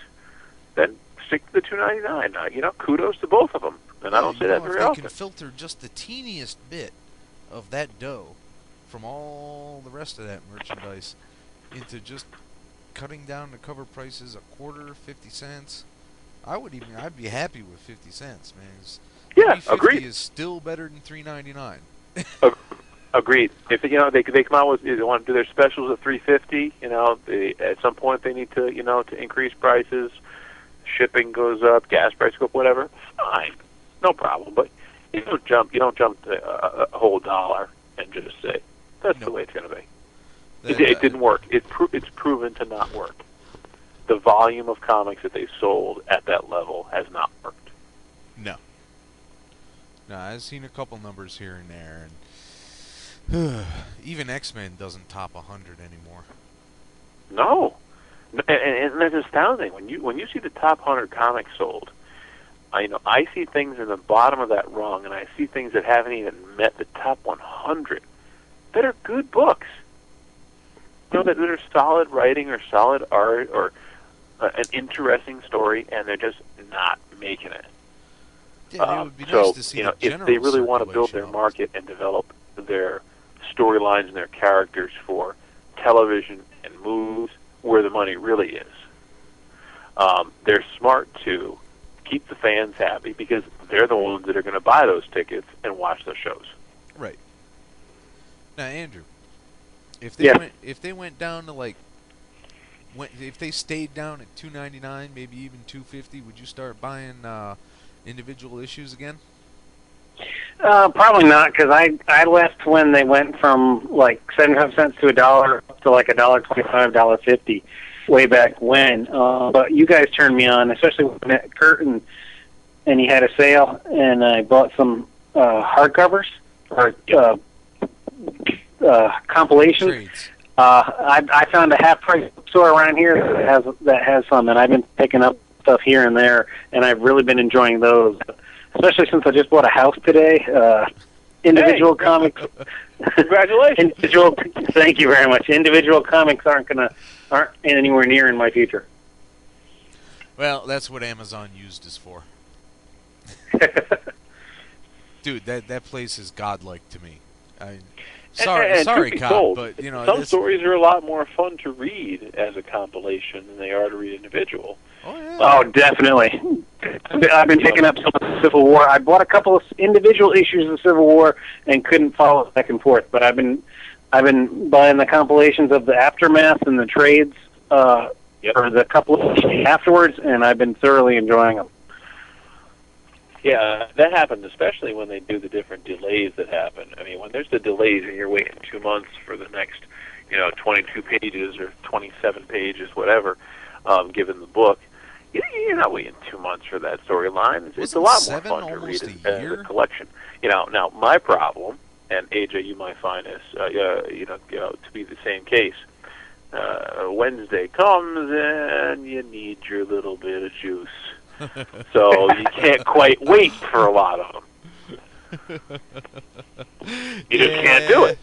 then stick to the $2.99. Kudos to both of them, and I don't say that very if often. they can filter just the teeniest bit of that dough from all the rest of that merchandise into just cutting down the cover prices a quarter, 50 cents, I'd be happy with 50 cents, man. Yeah, $3.50 agreed. is still better than $3.99. Agreed. If they come out with, they want to do their specials at $3.50. At some point they need to to increase prices. Shipping goes up, gas price go up, whatever. Fine, no problem. But you don't jump to a whole dollar and just say that's the way it's going to be. It didn't work. It's proven to not work. The volume of comics that they've sold at that level has not worked. No. No, I've seen a couple numbers here and there, and even X-Men doesn't top 100 anymore. No, and that's astounding. When you see the top 100 comics sold, I see things in the bottom of that rung, and I see things that haven't even met the top 100 that are good books. That are solid writing or solid art or an interesting story, and they're just not making it. Yeah, it would be nice to see if they really want to build their market and develop their storylines and their characters for television and movies, where the money really is, they're smart to keep the fans happy because they're the ones that are going to buy those tickets and watch those shows. Right. Now, Andrew, if they went down to if they stayed down at $2.99, maybe even $2.50, would you start buying individual issues again? Probably not, because I left when they went from 75 cents to $1 up to $1.25, $1.50 way back when. But you guys turned me on, especially when I met Kurt and he had a sale, and I bought some hardcovers or compilations. Trades. I found a half-price store around here that has some, and I've been picking up stuff here and there, and I've really been enjoying those, especially since I just bought a house today. Individual comics. Congratulations. Thank you very much. Individual comics aren't anywhere near in my future. Well, that's what Amazon used us for. Dude, that place is godlike to me. And sorry, truth be Cop, told, but you know, some stories are a lot more fun to read as a compilation than they are to read individual. Oh yeah. Oh, definitely. I've been picking up some of the Civil War. I bought a couple of individual issues of Civil War and couldn't follow it back and forth. But I've been buying the compilations of the aftermath and the trades for the couple of issues afterwards, and I've been thoroughly enjoying them. Yeah, that happens, especially when they do the different delays that happen. I mean, when there's the delays and you're waiting 2 months for the next, 22 pages or 27 pages, whatever, given the book, you're not waiting 2 months for that storyline. It's a lot more fun to read as a collection. Now my problem, and AJ, you might find this, to be the same case. Wednesday comes and you need your little bit of juice. So you can't quite wait for a lot of them. You just can't do it.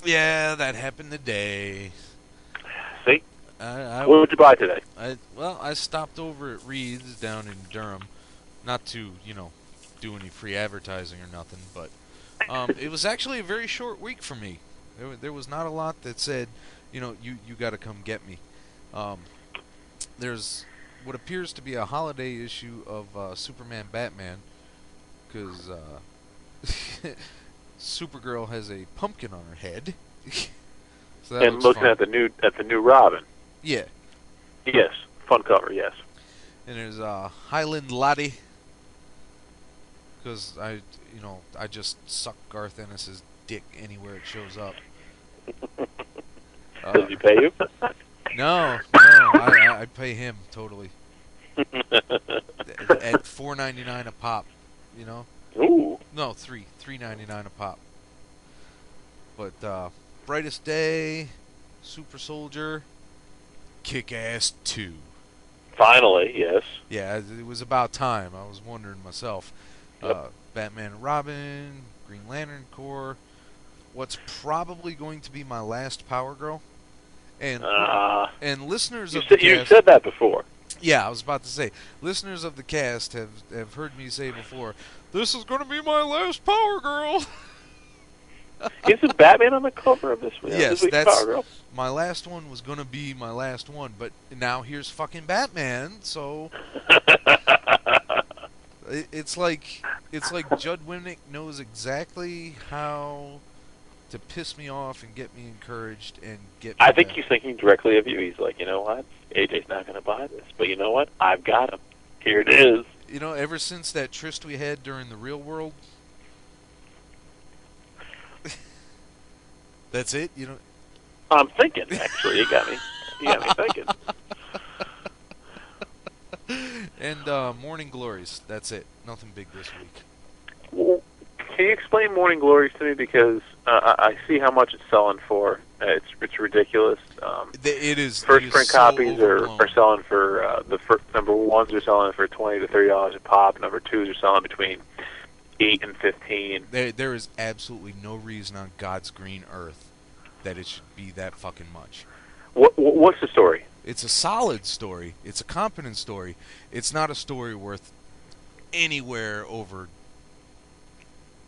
Yeah, that happened today. See? What would you buy today? I stopped over at Reed's down in Durham. Not to, do any free advertising or nothing, but it was actually a very short week for me. There was not a lot that said, you got to come get me. There's what appears to be a holiday issue of Superman Batman, because Supergirl has a pumpkin on her head. So that and looking fun. at the new Robin. Yeah. Yes, fun cover. Yes. And there's Highland Lottie, because I just suck Garth Ennis's dick anywhere it shows up. Does he pay you? No, I pay him totally. At $4.99 a pop, Ooh. No, $3.99 a pop. But Brightest Day, Super Soldier, Kick-Ass 2. Finally, yes. Yeah, it was about time. I was wondering myself. Yep. Batman and Robin, Green Lantern Corps. What's probably going to be my last Power Girl, and listeners of the cast. You said that before. Yeah, I was about to say, listeners of the cast have heard me say before, this is going to be my last Power Girl. Isn't Batman on the cover of this one? Yes, this that's Power Girl? my last one was going to be my last one, but now here's fucking Batman, so it's like Judd Winnick knows exactly how to piss me off and get me encouraged and get me I think back. he's thinking directly of you. He's like, you know what? AJ's not going to buy this, but you know what? I've got him. Here it is. Ever since that tryst we had during the real world, that's it. I'm thinking. Actually, you got me thinking. And Morning Glories. That's it. Nothing big this week. Well, can you explain Morning Glories to me? Because I see how much it's selling for. It's ridiculous. It is. First it is print so copies overblown. are selling for the first number ones are selling for $20 to $30 a pop. Number twos are selling between $8 and $15. There is absolutely no reason on God's green earth that it should be that fucking much. What's the story? It's a solid story. It's a competent story. It's not a story worth anywhere over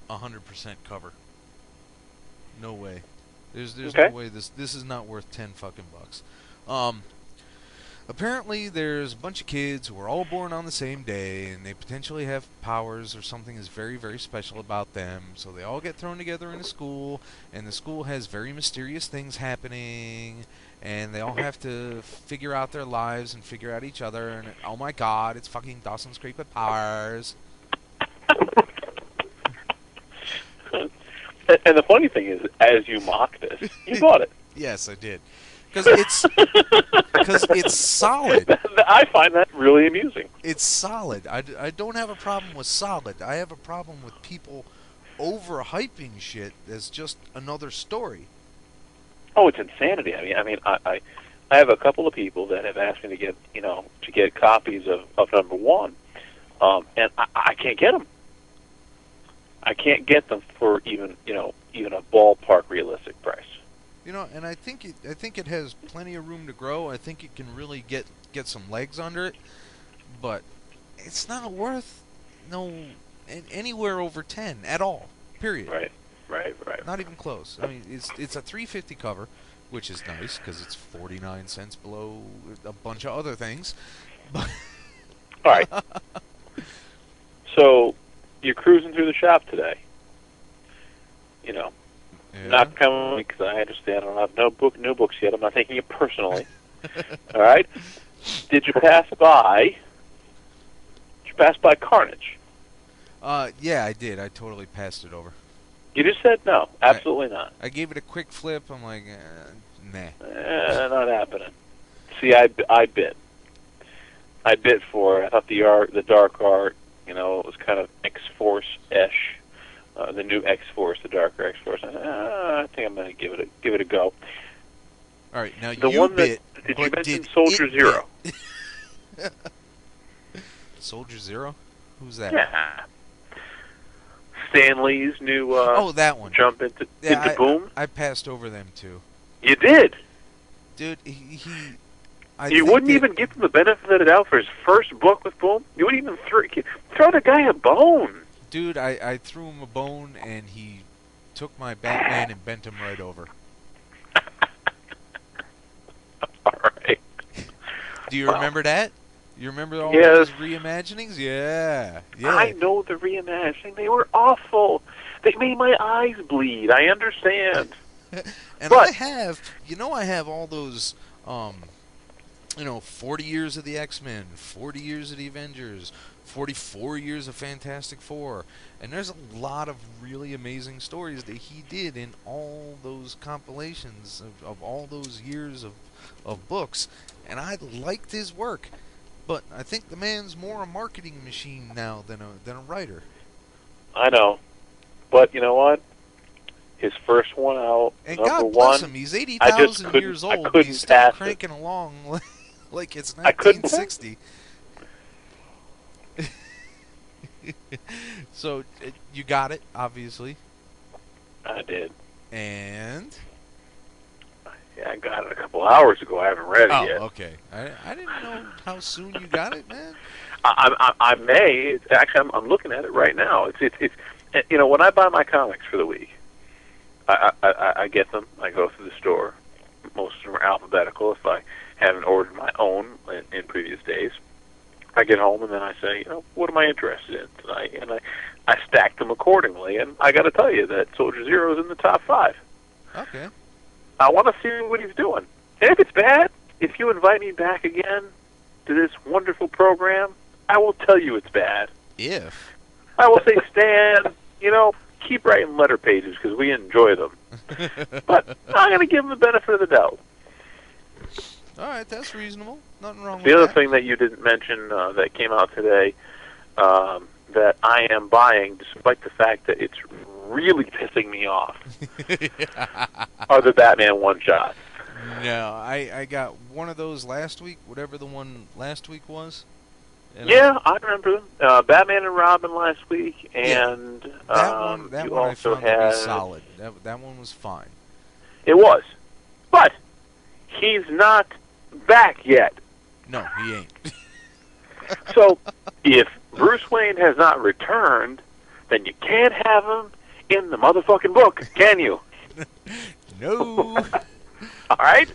100% cover. No way. There's Okay. no way this is not worth 10 fucking bucks. Apparently there's a bunch of kids who are all born on the same day, and they potentially have powers or something is very, very special about them. So they all get thrown together in a school, and the school has very mysterious things happening, and they all have to figure out their lives and figure out each other, and oh my god, it's fucking Dawson's Creek with powers. And the funny thing is, as you mock this, you bought it. Yes, I did. Because it's solid. I find that really amusing. It's solid. I don't have a problem with solid. I have a problem with people overhyping shit as just another story. Oh, it's insanity. I have a couple of people that have asked me to get copies of number one, and I can't get them. I can't get them for even a ballpark realistic price. And I think it has plenty of room to grow. I think it can really get some legs under it, but it's not worth anywhere over 10 at all. Period. Right. Right. Not even close. I mean, it's a $3.50 cover, which is nice because it's 49 cents below a bunch of other things. But All right. So you're cruising through the shop today. You know, yeah. not coming because I understand I don't have no books yet. I'm not taking it personally. All right. Did you pass by Carnage? Yeah, I did. I totally passed it over. You just said no. Absolutely not. I gave it a quick flip. I'm like, nah. Not happening. See, I bit. I bit for it. I thought the dark art, it was kind of X-Force-ish. The new X-Force, the darker X-Force. I think I'm going to give it a go. All right, now the you one bit. Did you mention did Soldier Zero? Soldier Zero? Who's that? Yeah. Stan Lee's new. That one. Jump into Boom. I passed over them too. You did, dude. You wouldn't even give him the benefit of the doubt for his first book with Boom. You wouldn't even throw the guy a bone. Dude, I threw him a bone and he took my Batman and bent him right over. All right. Do you remember that? You remember all Yes. those reimaginings? Yeah. I know the reimagining. They were awful. They made my eyes bleed. I understand. And but, I have all those, 40 years of the X-Men, 40 years of the Avengers, 44 years of Fantastic Four, and there's a lot of really amazing stories that he did in all those compilations of all those years of books, and I liked his work. But I think the man's more a marketing machine now than a writer. I know. But you know what? His first one out, and number God bless one, him, he's 80,000 years old, but he's still cranking along like it's 1960. So, you got it, obviously. I did. And? Yeah, I got it a couple hours ago. I haven't read it yet. Oh, okay. I didn't know how soon you got it, man. I may. Actually, I'm looking at it right now. It's when I buy my comics for the week, I get them. I go through the store. Most of them are alphabetical. If I haven't ordered my own in previous days, I get home and then I say, what am I interested in tonight? And I stack them accordingly. And I got to tell you that Soldier Zero is in the top 5. Okay. I want to see what he's doing. And if it's bad, if you invite me back again to this wonderful program, I will tell you it's bad. If? I will say, Stan, keep writing letter pages because we enjoy them. But I'm going to give him the benefit of the doubt. All right, that's reasonable. Nothing wrong with that. The other that. thing that you didn't mention that came out today that I am buying, despite the fact that it's really pissing me off, are the Batman one-shots. No, I got one of those last week, whatever the one last week was. Yeah, I remember them. Batman and Robin last week, and that you one I also found to had... be solid. That one was fine. It was. But he's not back yet. No, he ain't. So, if Bruce Wayne has not returned, then you can't have him in the motherfucking book, can you? No. All right?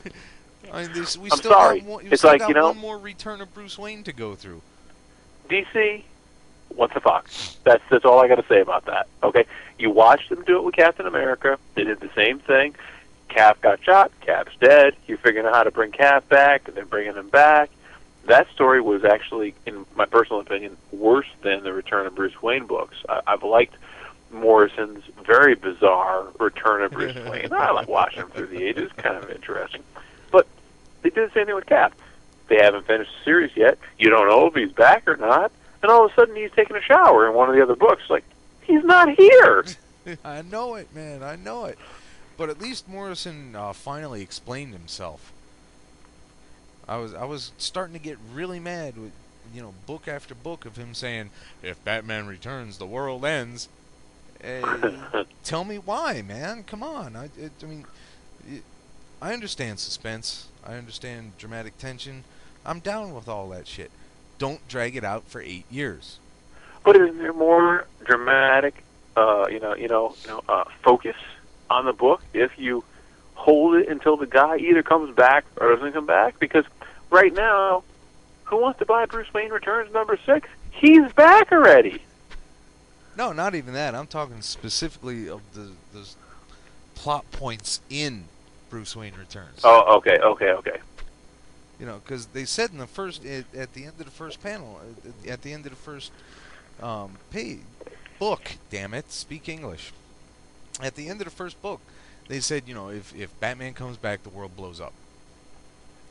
We I'm still sorry. Got one, it's still like, got one more return of Bruce Wayne to go through. DC, what the fuck? That's all I got to say about that. Okay? You watched them do it with Captain America. They did the same thing. Cap got shot. Cap's dead. You're figuring out how to bring Cap back, and they're bringing him back. That story was actually, in my personal opinion, worse than the Return of Bruce Wayne books. I've liked Morrison's very bizarre Return of Bruce Wayne. I like watching him through the ages. Kind of interesting. But they did the same thing with Cap. They haven't finished the series yet. You don't know if he's back or not. And all of a sudden he's taking a shower in one of the other books. Like, he's not here. I know it, man. I know it. But at least Morrison finally explained himself. I was starting to get really mad with, book after book of him saying, if Batman returns, the world ends. Tell me why, man. Come on. I understand suspense. I understand dramatic tension. I'm down with all that shit. Don't drag it out for 8 years. But isn't there more dramatic focus on the book if you hold it until the guy either comes back or doesn't come back. Because right now, who wants to buy Bruce Wayne Returns #6? He's back already. No, not even that. I'm talking specifically of those plot points in Bruce Wayne Returns. Oh, okay. You know, because they said in the first, at the end of the first panel, at the end of the first book, damn it, speak English. At the end of the first book, they said, you know, if Batman comes back, the world blows up.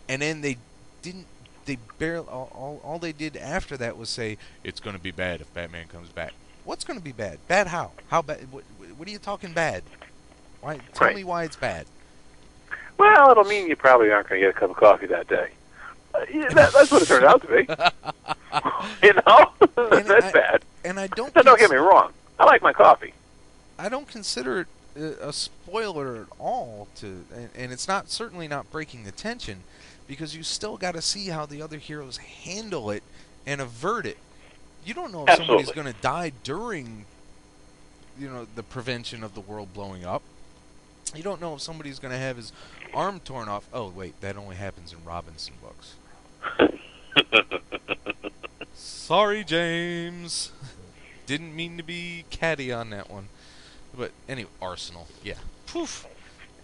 And then they didn't. They barely. All they did after that was say it's going to be bad if Batman comes back. What's going to be bad? Bad how? How bad? What are you talking bad? Why? Tell me why it's bad. Well, it'll mean you probably aren't going to get a cup of coffee that day. That's what it turned out to be. You know, that's bad. And I don't. Now, don't get me wrong. I like my coffee. I don't consider it a spoiler at all. And it's not certainly not breaking the tension, because you still got to see how the other heroes handle it and avert it. You don't know if somebody's going to die during, you know, the prevention of the world blowing up. You don't know if somebody's going to have his arm torn off. Oh, wait, that only happens in Robinson books. Sorry, James. Didn't mean to be catty on that one. But anyway, Arsenal, yeah. Poof.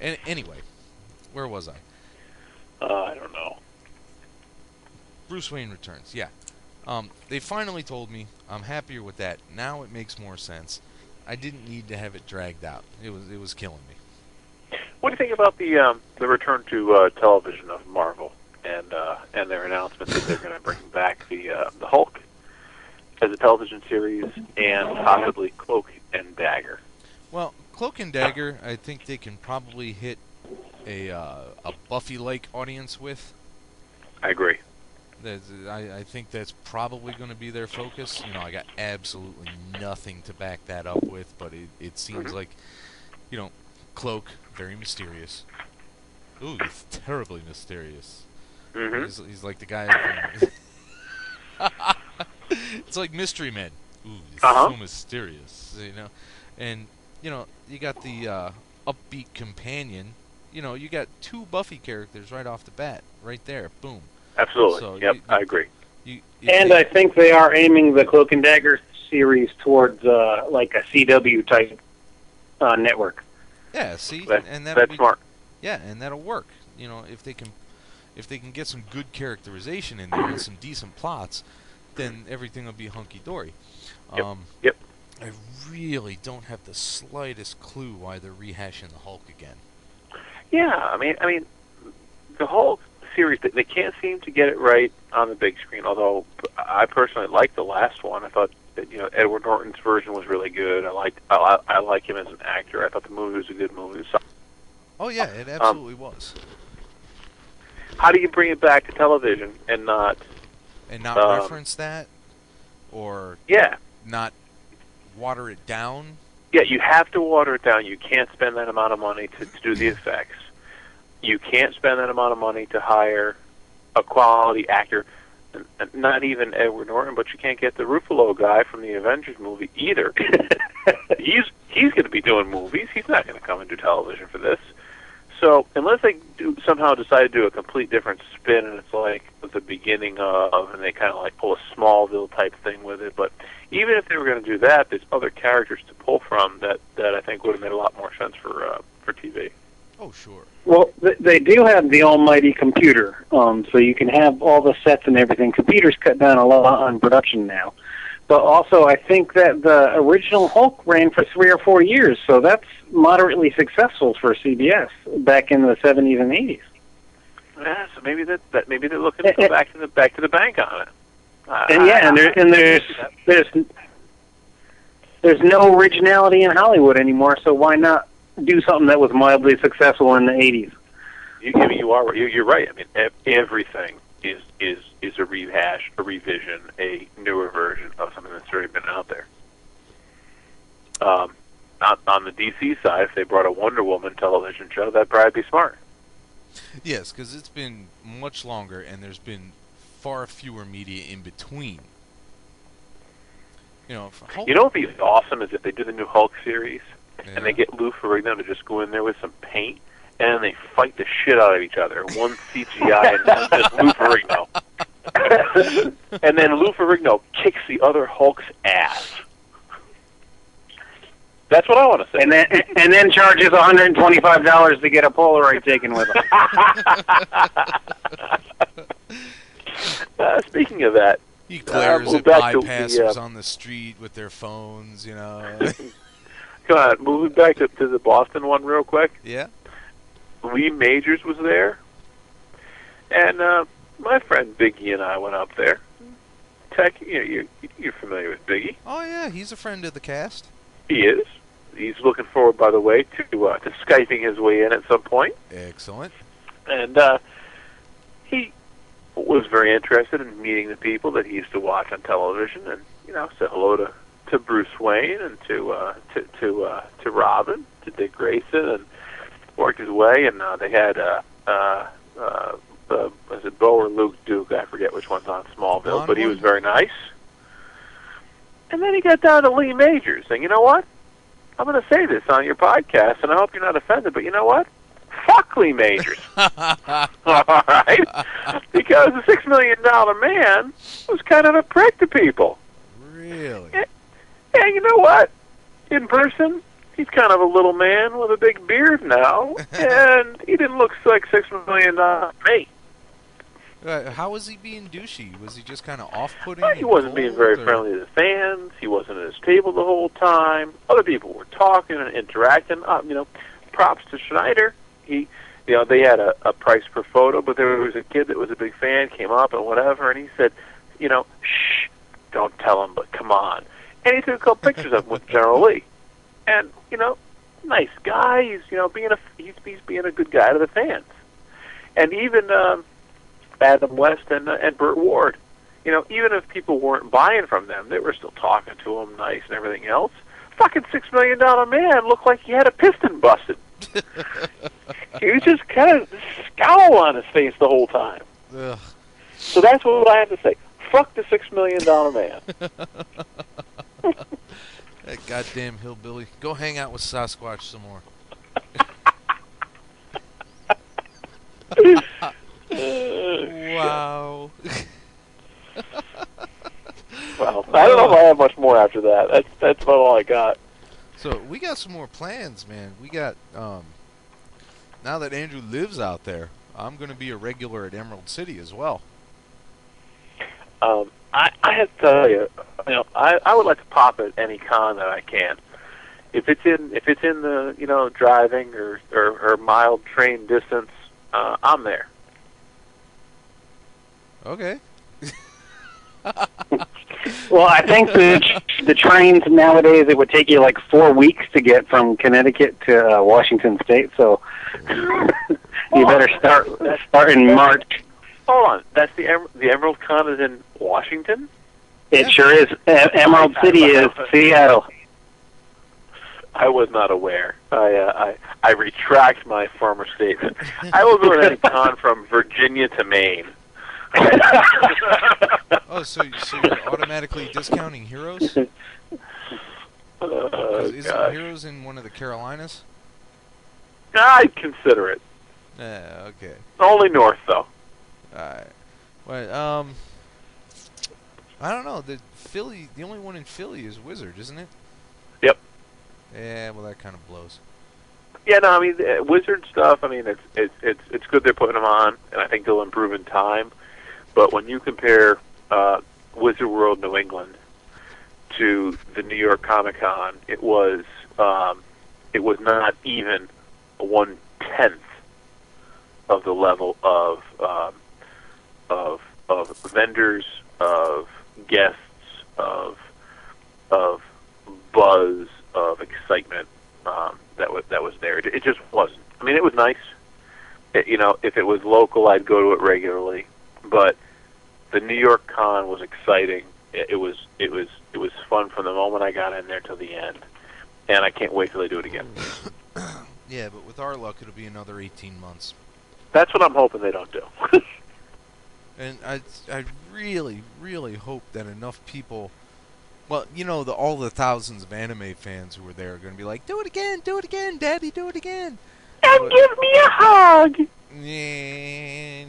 Anyway, where was I? I don't know. Bruce Wayne Returns, yeah. They finally told me. I'm happier with that. Now it makes more sense. I didn't need to have it dragged out. It was killing me. What do you think about the return to television of Marvel and their announcement that they're going to bring back the Hulk as a television series and possibly Cloak and Dagger? Well, Cloak and Dagger, I think they can probably hit a Buffy-like audience with. I agree. I think that's probably going to be their focus. You know, I got absolutely nothing to back that up with, but it seems like, you know, Cloak, very mysterious. Ooh, he's terribly mysterious. Mm-hmm. He's like the guy from... It's like Mystery Men. Ooh, he's so mysterious, you know. And, you know, you got the upbeat companion. You know, you got two Buffy characters right off the bat, right there. Boom. Absolutely. So yep, I agree. And I think they are aiming the Cloak and Dagger series towards like a CW type network. Yeah, see, and that's smart. Yeah, and that'll work. You know, if they can get some good characterization in there and some decent plots, then everything will be hunky dory. Yep. I really don't have the slightest clue why they're rehashing the Hulk again. Yeah, I mean, the Hulk series, they can't seem to get it right on the big screen. Although I personally liked the last one. I thought that, you know, Edward Norton's version was really good. I like him as an actor. I thought the movie was a good movie. So, oh yeah, it absolutely was. How do you bring it back to television and not reference that, or not water it down? Yeah, you have to water it down. You can't spend that amount of money to do the effects. You can't spend that amount of money to hire a quality actor, not even Edward Norton, but you can't get the Ruffalo guy from the Avengers movie either. He's going to be doing movies. He's not going to come and do television for this. So unless they somehow decide to do a complete different spin, and it's like the beginning of, and they kind of like pull a Smallville type thing with it. But even if they were going to do that, there's other characters to pull from that I think would have made a lot more sense for TV. Oh, sure. Well, they do have the almighty computer, so you can have all the sets and everything. Computers cut down a lot on production now. But also, I think that the original Hulk ran for 3 or 4 years, so that's moderately successful for CBS back in the 70s and 80s. Yeah, so maybe maybe they're looking to go back to the bank on it. There's no originality in Hollywood anymore, so why not do something that was mildly successful in the 80s? You're right. I mean, everything is a rehash, a revision, a newer version of something that's already been out there. On the DC side, if they brought a Wonder Woman television show, that'd probably be smart. Yes, because it's been much longer, and there's been far fewer media in between. Hulk, You know what would be awesome is if they do the new Hulk series yeah. and they get Lou Ferrigno to just go in there with some paint and they fight the shit out of each other. One CGI and one just Lou Ferrigno. And then Lou Ferrigno kicks the other Hulk's ass. That's what I want to say. And then charges $125 to get a Polaroid taken with him. Speaking of that, he glares move at back to bypassers the, on the street with their phones, Come on, moving back to the Boston one real quick. Yeah. Lee Majors was there, and my friend Biggie and I went up there. Tech, you're familiar with Biggie. Oh yeah, he's a friend of the cast. He is. He's looking forward, by the way, to Skyping his way in at some point. Excellent. And he was very interested in meeting the people that he used to watch on television, and said hello to Bruce Wayne and to Robin, to Dick Grayson, and worked his way. And they had was it Bo or Luke Duke? I forget which one's on Smallville, but he was very nice. And then he got down to Lee Majors, saying, "You know what? I'm going to say this on your podcast, and I hope you're not offended, but you know what? Fuck Lee Majors." All right? Because the $6 Million Man was kind of a prick to people. Really? And you know what? In person, he's kind of a little man with a big beard now, and he didn't look like $6 million to me. How was he being douchey? Was he just kind of off-putting? He wasn't being very friendly to the fans. He wasn't at his table the whole time. Other people were talking and interacting. Props to Schneider. They had a price per photo, but there was a kid that was a big fan, came up and whatever, and he said, shh, don't tell him, but come on. And he took a couple pictures of him with General Lee. And, nice guy. He's, he's being a good guy to the fans. And even Adam West and Burt Ward, even if people weren't buying from them, they were still talking to him nice and everything else. Fucking $6 Million Man looked like he had a piston busted. He was just kind of scowl on his face the whole time. Ugh. So that's what I have to say. Fuck the $6 Million Man. That goddamn hillbilly. Go hang out with Sasquatch some more. Wow. Well, I don't know if I have much more after that. That's about all I got. So we got some more plans, man. We got now that Andrew lives out there, I'm going to be a regular at Emerald City as well. I have to tell you, I would like to pop at any con that I can. If it's in the driving or mild train distance, I'm there. Well, Okay. I think the trains nowadays, it would take you like 4 weeks to get from Connecticut to Washington State, so you better start in March. Hold on, that's the Emerald Con is in Washington? It sure is. Emerald City is Seattle. I was not aware. I retract my former statement. I will go to any con from Virginia to Maine. Oh, so you're automatically discounting Heroes? Isn't Heroes in one of the Carolinas? I'd consider it. Okay. Only north, though. Alright. Well, I don't know. The only one in Philly is Wizard, isn't it? Yep. Yeah, well, that kind of blows. Yeah, no, I mean, Wizard stuff, I mean, it's good they're putting them on, and I think they'll improve in time. But when you compare Wizard World New England to the New York Comic Con, it was not even 1/10 of the level of vendors, of guests, of buzz, of excitement that was there. It just wasn't. I mean, it was nice. If it was local, I'd go to it regularly. But the New York Con was exciting. It was fun from the moment I got in there till the end, and I can't wait till they do it again. Yeah, but with our luck, it'll be another 18 months. That's what I'm hoping they don't do. And I really, really hope that enough people. Well, all the thousands of anime fans who were there are going to be like, do it again, Daddy, do it again. And give me a hug. Yeah.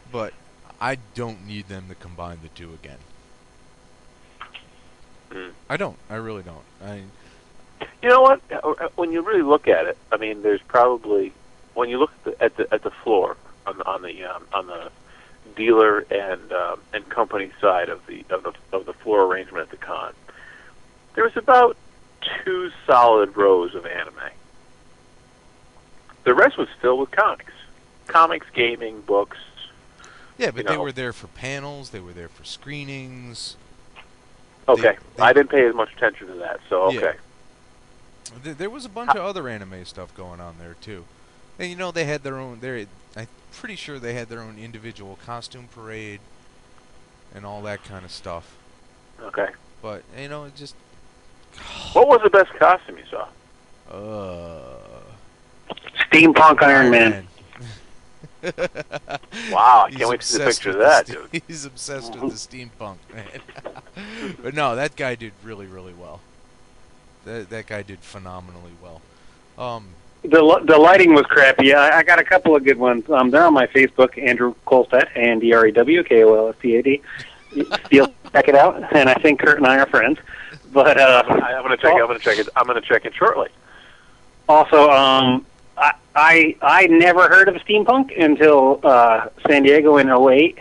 But I don't need them to combine the two again. I don't. I really don't. You know what? When you really look at it, I mean, there's probably, when you look at the floor on the dealer and company side of the floor arrangement at the con, there was about 2 solid rows of anime. The rest was filled with comics, gaming, books. Yeah, but they were there for panels. They were there for screenings. Okay, I didn't pay as much attention to that, so okay. Yeah. There was a bunch of other anime stuff going on there too, and they had their own. I'm pretty sure they had their own individual costume parade, and all that kind of stuff. Okay. But it just. What was the best costume you saw? Steampunk Iron Man. Wow, I can't wait to see the picture of that, dude. He's obsessed with the steampunk, man. But no, that guy did really, really well. That guy did phenomenally well. The lighting was crappy. I got a couple of good ones. They're on my Facebook, Andrew Kolstad, AndrewKolstad. You'll check it out, and I think Kurt and I are friends. But I'm gonna check it. I'm gonna check it shortly. Also, I never heard of steampunk until San Diego in '08,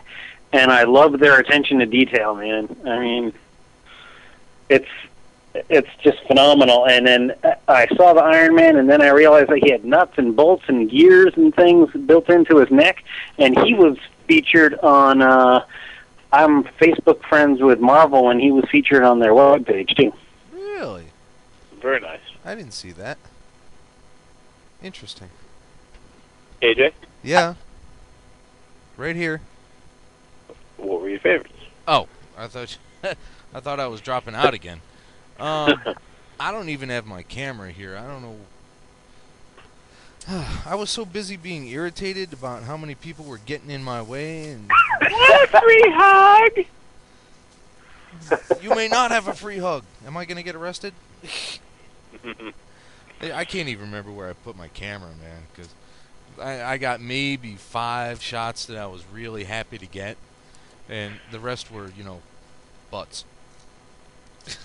and I love their attention to detail, man. I mean, it's just phenomenal. And then I saw the Iron Man, and then I realized that he had nuts and bolts and gears and things built into his neck, and he was featured on. I'm Facebook friends with Marvel, and he was featured on their webpage too. Really? Very nice. I didn't see that. Interesting. AJ? Yeah. Right here. What were your favorites? Oh, I thought I was dropping out again. I don't even have my camera here. I don't know. I was so busy being irritated about how many people were getting in my way and free hug. You may not have a free hug. Am I going to get arrested? I can't even remember where I put my camera, man, because I got maybe 5 shots that I was really happy to get, and the rest were, butts.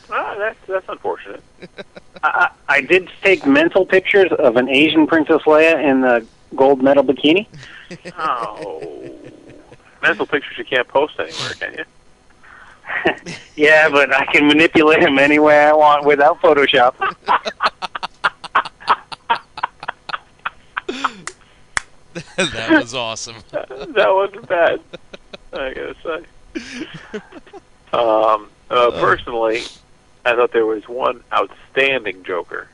That's unfortunate. I did take mental pictures of an Asian Princess Leia in the gold medal bikini. Oh. Mental pictures you can't post anywhere, can you? Yeah, but I can manipulate them any way I want without Photoshop. That was awesome. That wasn't bad, I gotta say. Personally, I thought there was one outstanding Joker,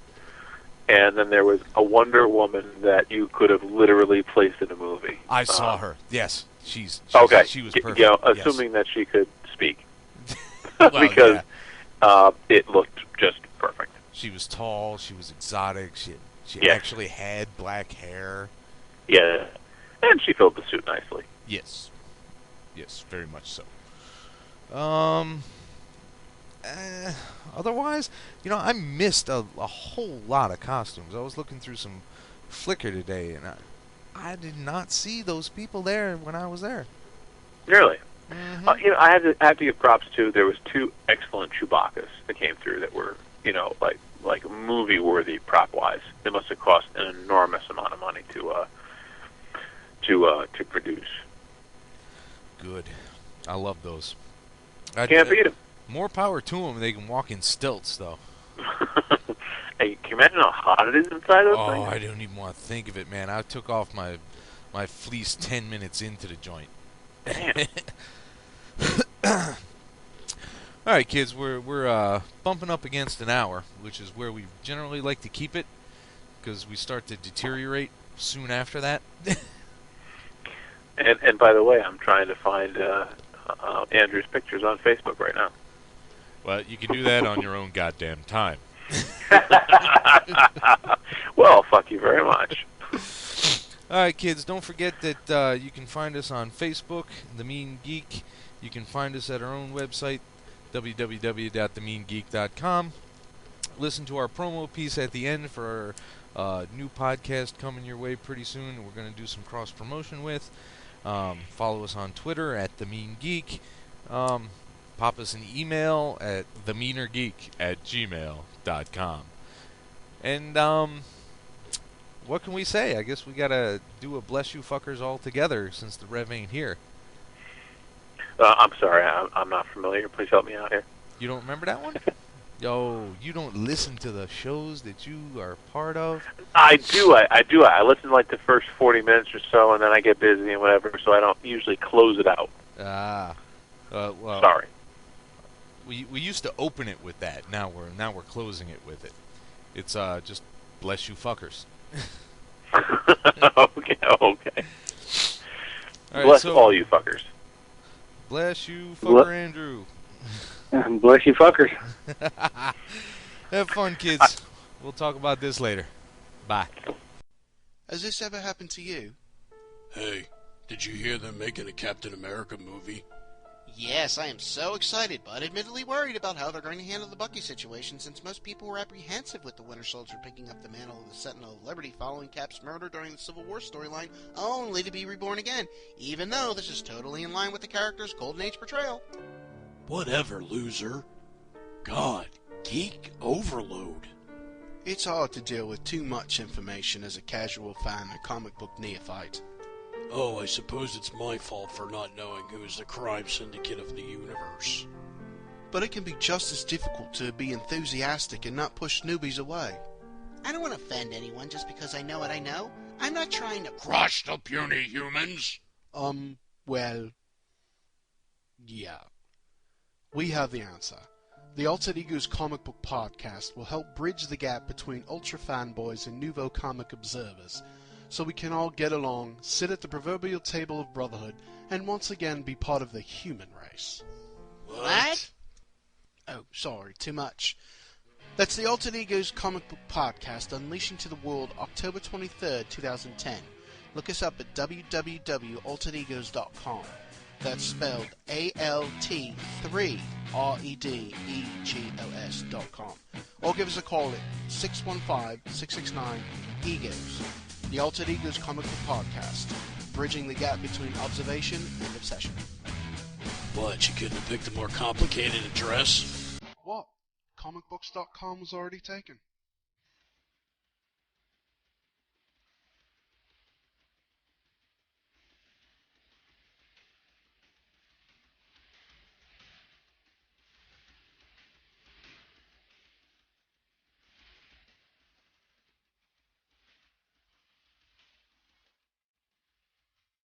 and then there was a Wonder Woman that you could have literally placed in a movie. I saw her. Yes, she's okay. She was perfect. Assuming that she could speak, well, because it looked just perfect. She was tall. She was exotic. She Yeah. actually had black hair. Yeah, and she filled the suit nicely. Yes, very much so. Otherwise, I missed a whole lot of costumes. I was looking through some Flickr today, and I did not see those people there when I was there. Really? Mm-hmm. I have to give props to. There was 2 excellent Chewbacca's that came through that were, like movie-worthy prop-wise. It must have cost an enormous amount of money to produce. Good. I love those. Can't beat them. More power to them. They can walk in stilts, though. Hey, can you imagine how hot it is inside those things? Oh, I don't even want to think of it, man. I took off my fleece 10 minutes into the joint. Damn. All right, kids, we're bumping up against an hour, which is where we generally like to keep it, because we start to deteriorate soon after that. And by the way, I'm trying to find Andrew's pictures on Facebook right now. Well, you can do that on your own goddamn time. Well, fuck you very much. All right, kids, don't forget that you can find us on Facebook, The Mean Geek. You can find us at our own website, www.themeangeek.com. Listen to our promo piece at the end for our new podcast coming your way pretty soon. We're going to do some cross-promotion with. Follow us on Twitter at TheMeanGeek. Pop us an email at themeanergeek@gmail.com. And, what can we say? I guess we got to do a bless you fuckers all together since the Rev ain't here. I'm sorry, I'm not familiar. Please help me out here. You don't remember that one? Yo, you don't listen to the shows that you are part of? I do. I listen to like the first 40 minutes or so, and then I get busy and whatever, so I don't usually close it out. Well, sorry. We used to open it with that. Now we're closing it with it. It's just bless you fuckers. Okay. All right, Bless all you fuckers. Bless you, fucker Andrew. Bless you, fuckers. Have fun, kids. We'll talk about this later. Bye. Has this ever happened to you? Hey, did you hear they're making a Captain America movie? Yes, I am so excited, but admittedly worried about how they're going to handle the Bucky situation, since most people were apprehensive with the Winter Soldier picking up the mantle of the Sentinel of Liberty following Cap's murder during the Civil War storyline, only to be reborn again, even though this is totally in line with the character's Golden Age portrayal. Whatever, loser. God, geek overload. It's hard to deal with too much information as a casual fan and comic book neophyte. Oh, I suppose it's my fault for not knowing who is the crime syndicate of the universe. But it can be just as difficult to be enthusiastic and not push newbies away. I don't want to offend anyone just because I know what I know. I'm not trying to Crush the puny humans! Well, yeah. We have the answer. The Altered Egos Comic Book Podcast will help bridge the gap between ultra fanboys and nouveau comic observers, so we can all get along, sit at the proverbial table of brotherhood, and once again be part of the human race. What? Oh, sorry, too much. That's the Altered Egos Comic Book Podcast, unleashing to the world October 23rd, 2010. Look us up at www.alteredegos.com. That's spelled ALT3REDEGOS.com. Or give us a call at 615-669-EGOS. The Altered Egos Comic Book Podcast, bridging the gap between observation and obsession. What, you couldn't have picked a more complicated address? What? Comicbooks.com was already taken.